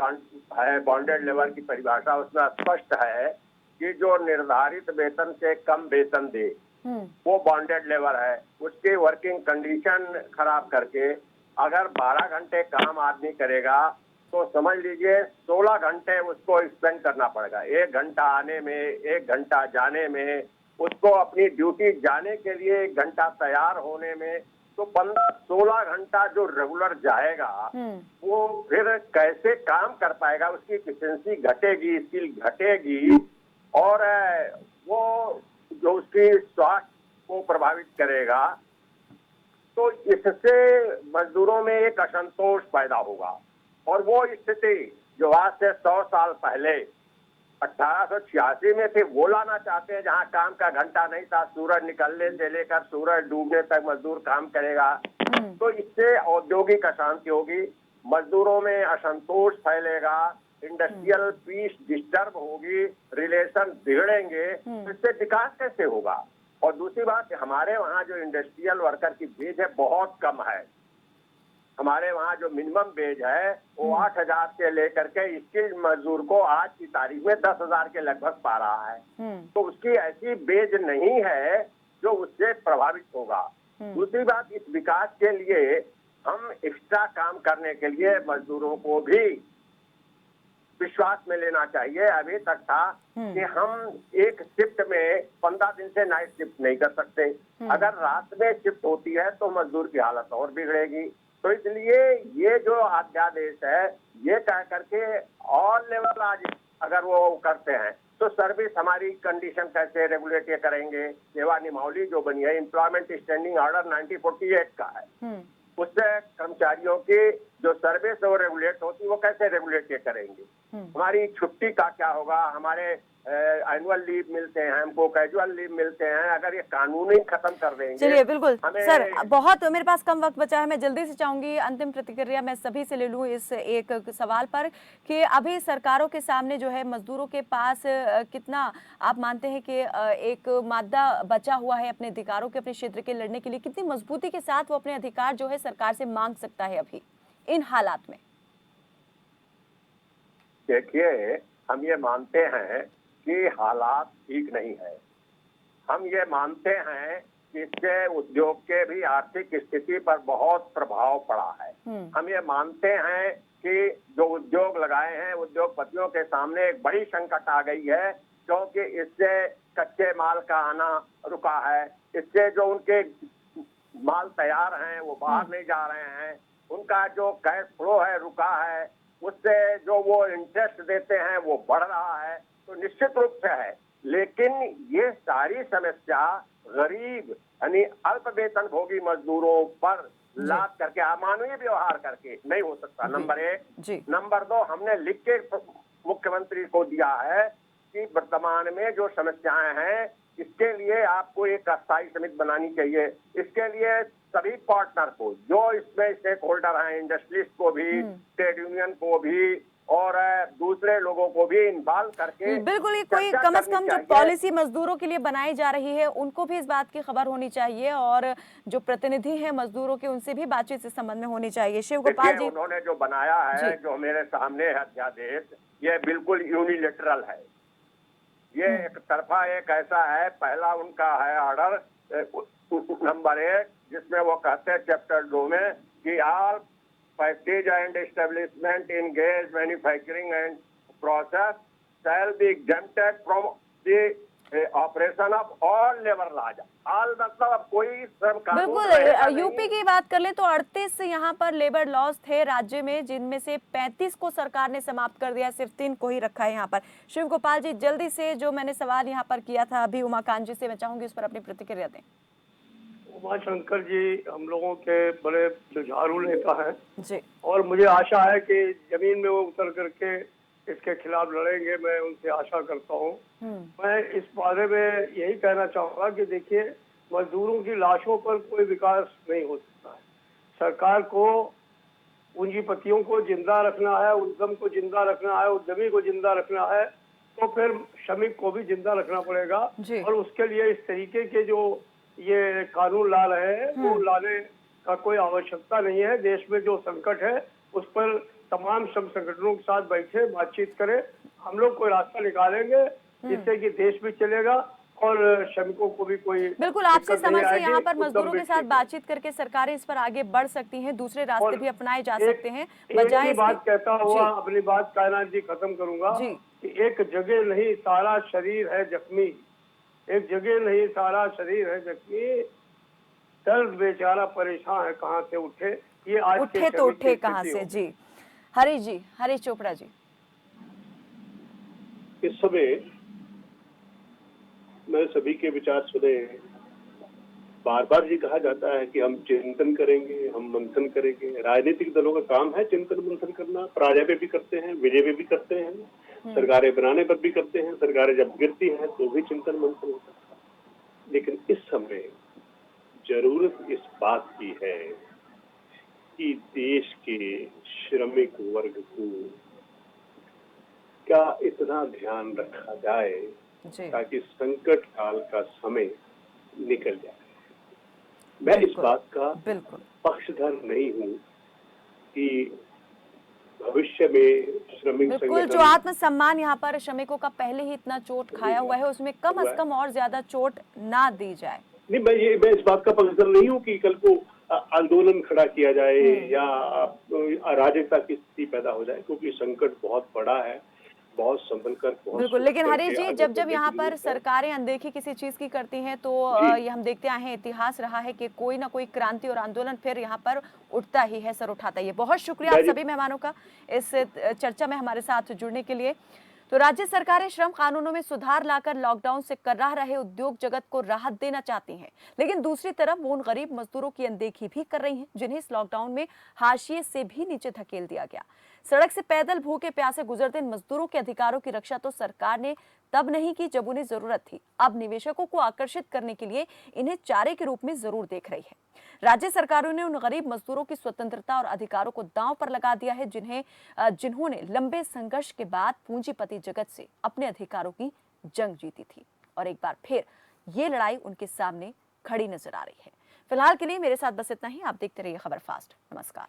है, बॉन्डेड लेबर की परिभाषा उसमें स्पष्ट है कि जो निर्धारित वेतन से कम वेतन दे वो बॉन्डेड लेबर है। उसकी वर्किंग कंडीशन खराब करके अगर 12 घंटे काम आदमी करेगा तो समझ लीजिए 16 घंटे उसको स्पेंड करना पड़ेगा। 1 घंटा आने में, 1 घंटा जाने में, उसको अपनी ड्यूटी जाने के लिए 1 घंटा तैयार होने में, तो 15-16 घंटा जो रेगुलर जाएगा वो फिर कैसे काम कर पाएगा? उसकी एफिशिएंसी घटेगी, स्किल घटेगी और वो जो उसकी स्वास्थ्य को प्रभावित करेगा। तो इससे मजदूरों में एक असंतोष पैदा होगा और वो स्थिति जो आज से 100 साल पहले 1886 में थे वो लाना चाहते हैं, जहां काम का घंटा नहीं था, सूरज निकलने से लेकर सूरज डूबने तक मजदूर काम करेगा। तो इससे औद्योगिक अशांति होगी, मजदूरों में असंतोष फैलेगा, इंडस्ट्रियल पीस डिस्टर्ब होगी, रिलेशन बिगड़ेंगे, इससे विकास कैसे होगा? और दूसरी बात, हमारे वहाँ जो इंडस्ट्रियल वर्कर की वेज है बहुत कम है। हमारे वहाँ जो मिनिमम वेज है वो 8,000 से लेकर के स्किल्ड मजदूर को आज की तारीख में 10,000 के लगभग पा रहा है। तो उसकी ऐसी वेज नहीं है जो उससे प्रभावित होगा। दूसरी बात, इस विकास के लिए हम एक्स्ट्रा काम करने के लिए मजदूरों को भी विश्वास में लेना चाहिए। अभी तक था कि हम एक शिफ्ट में 15 दिन से नाइट शिफ्ट नहीं कर सकते, अगर रात में शिफ्ट होती है तो मजदूर की हालत और बिगड़ेगी। तो इसलिए ये जो अध्यादेश है ये कह करके ऑल लेवल आज अगर वो करते हैं तो सर्विस हमारी कंडीशन कैसे रेगुलेट करेंगे? सेवा नियमावली जो बनी है, एम्प्लॉयमेंट स्टैंडिंग ऑर्डर 1948 का है, उससे कर्मचारियों की जो सर्विस वो रेगुलेट होती, वो कैसे रेगुलेट करेंगे? हमारी छुट्टी का क्या होगा? हमारे एनुअल लीव मिलते हैं, हमको कैजुअल लीव मिलते हैं, अगर ये कानून ही खत्म कर देंगे। चलिए बिल्कुल सर, बहुत मेरे पास कम वक्त बचा है, मैं जल्दी से चाहूंगी अंतिम प्रतिक्रिया मैं सभी से ले लूं इस एक सवाल पर कि अभी सरकारों के सामने जो है मजदूरों के पास कितना आप मानते हैं कि एक मादा बचा हुआ है अपने अधिकारों के, अपने क्षेत्र के लड़ने के लिए, कितनी मजबूती के साथ वो अपने अधिकार जो है सरकार से मांग सकता है अभी इन हालात में? देखिए, हम ये मानते हैं कि हालात ठीक नहीं है। हम ये मानते हैं कि इससे उद्योग के भी आर्थिक स्थिति पर बहुत प्रभाव पड़ा है। हम ये मानते हैं कि जो उद्योग लगाए हैं, उद्योगपतियों के सामने एक बड़ी संकट आ गई है, क्योंकि इससे कच्चे माल का आना रुका है, इससे जो उनके माल तैयार हैं वो बाहर नहीं जा रहे हैं, उनका जो कैश फ्लो है रुका है, उससे जो वो इंटरेस्ट देते हैं वो बढ़ रहा है, तो निश्चित रूप से है। लेकिन ये सारी समस्या गरीब यानी अल्प वेतन भोगी मजदूरों पर लाद करके, अमानवीय व्यवहार करके नहीं हो सकता, नंबर एक। नंबर दो, हमने लिख के मुख्यमंत्री को दिया है कि वर्तमान में जो समस्याएं हैं इसके लिए आपको एक अस्थायी समिति बनानी चाहिए। इसके लिए सभी पार्टनर को, जो इसमें स्टेक होल्डर हैं, इंडस्ट्रीज को भी, ट्रेड यूनियन को भी और दूसरे लोगों को भी इन्वॉल्व करके, बिल्कुल ये कोई कम से कम जो पॉलिसी मजदूरों के लिए बनाई जा रही है उनको भी इस बात की खबर होनी चाहिए, और जो प्रतिनिधि हैं मजदूरों के उनसे भी बातचीत इस संबंध में होनी चाहिए। शिव गोपाल जी, उन्होंने जो बनाया है, जो मेरे सामने है अध्यादेश, ये बिल्कुल यूनिलेटरल है। ये एक तरफा एक ऐसा है, पहला उनका है ऑर्डर नंबर 1, जिसमें वो कहते हैं चैप्टर 2 में कि all factories and establishment engaged manufacturing and process shall be exempted from the operation of all labour laws. All मतलब अब कोई श्रम कानून बिल्कुल यूपी की बात कर ले तो 38 यहाँ पर लेबर लॉज थे राज्य में, जिनमें से 35 को सरकार ने समाप्त कर दिया, सिर्फ 3 को ही रखा है यहाँ पर। शिव गोपाल जी, जल्दी से जो मैंने सवाल यहाँ पर किया था अभी उमाकांत जी से, मैं चाहूंगी उस पर अपनी प्रतिक्रिया दें। उमाशंकर जी हम लोगों के बड़े जुझारू नेता हैं जी, और मुझे आशा है कि जमीन में वो उतर करके इसके खिलाफ लड़ेंगे, मैं उनसे आशा करता हूँ। मैं इस बारे में यही कहना चाहूँगा कि देखिए, मजदूरों की लाशों पर कोई विकास नहीं हो सकता है। सरकार को पूंजीपतियों को जिंदा रखना है, उद्यम को जिंदा रखना है, उद्यमी को जिंदा रखना है, तो फिर श्रमिक को भी जिंदा रखना पड़ेगा। और उसके लिए इस तरीके के जो ये कानून ला रहे हैं वो लाने का कोई आवश्यकता नहीं है। देश में जो संकट है उस पर तमाम श्रम संगठनों के साथ बैठे बातचीत करें, हम लोग कोई रास्ता निकालेंगे जिससे कि देश भी चलेगा और श्रमिकों को भी कोई बिल्कुल आपसे समझ से यहाँ पर मजदूरों के साथ बातचीत करके सरकारें इस पर आगे बढ़ सकती हैं, दूसरे रास्ते भी अपनाए जा सकते हैं। बजाय बात कहता हुआ अपनी बात कायनात जी खत्म करूंगा कि एक जगह नहीं सारा शरीर है जख्मी, एक जगह नहीं सारा शरीर है जख्मी, दर्द बेचारा परेशान है कहाँ से उठे, ये आज उठे तो उठे कहाँ से। जी हरीश जी, हरीश चोपड़ा जी, इस समय मैं सभी के विचार सुने, बार बार ये कहा जाता है कि हम चिंतन करेंगे, हम मंथन करेंगे। राजनीतिक दलों का काम है चिंतन मंथन करना, पराजय पे भी करते हैं, विजय पे भी करते हैं, सरकारें बनाने पर भी करते हैं, सरकारें जब गिरती हैं तो भी चिंतन मंथन होता है। लेकिन इस समय जरूरत इस बात की है कि देश के श्रमिक वर्ग को क्या इतना ध्यान रखा जाए ताकि संकट काल का समय निकल जाए। मैं इस बात का पक्षधर नहीं हूँ कि भविष्य में श्रमिक बिल्कुल जो आत्मसम्मान यहाँ पर श्रमिकों का पहले ही इतना चोट खाया हुआ है, उसमें कम से कम और ज्यादा चोट ना दी जाए। नहीं, मैं इस बात का पक्षधर नहीं हूँ कि कल को आंदोलन खड़ा किया जाए या अराजकता की स्थिति पैदा हो जाए, क्योंकि संकट बहुत बड़ा है, बहुत संभल कर बिल्कुल। लेकिन हरीश जी, जब यहाँ पर सरकारें अनदेखी किसी चीज की करती हैं तो ये हम देखते आए हैं, इतिहास रहा है कि कोई ना कोई क्रांति और आंदोलन फिर यहाँ पर उठता ही है, सर उठाता ही है। बहुत शुक्रिया आप सभी मेहमानों का इस चर्चा में हमारे साथ जुड़ने के लिए। तो राज्य सरकारें श्रम कानूनों में सुधार लाकर लॉकडाउन से कर्राह रहे उद्योग जगत को राहत देना चाहती हैं, लेकिन दूसरी तरफ वो उन गरीब मजदूरों की अनदेखी भी कर रही हैं जिन्हें इस लॉकडाउन में हाशिए से भी नीचे धकेल दिया गया। सड़क से पैदल भूखे प्यासे गुजरते इन मजदूरों के अधिकारों की रक्षा तो सरकार ने तब नहीं की जब उन्हें जरूरत थी। अब निवेशकों को आकर्षित करने के लिए इन्हें चारे के रूप में जरूर देख रही है। राज्य सरकारों ने उन गरीब मजदूरों की स्वतंत्रता और अधिकारों को दांव पर लगा दिया है जिन्होंने लंबे संघर्ष के बाद पूंजीपति जगत से अपने अधिकारों की जंग जीती थी और एक बार फिर ये लड़ाई उनके सामने खड़ी नजर आ रही है। फिलहाल के लिए मेरे साथ बस इतना ही। आप देखते रहिए खबर फास्ट। नमस्कार।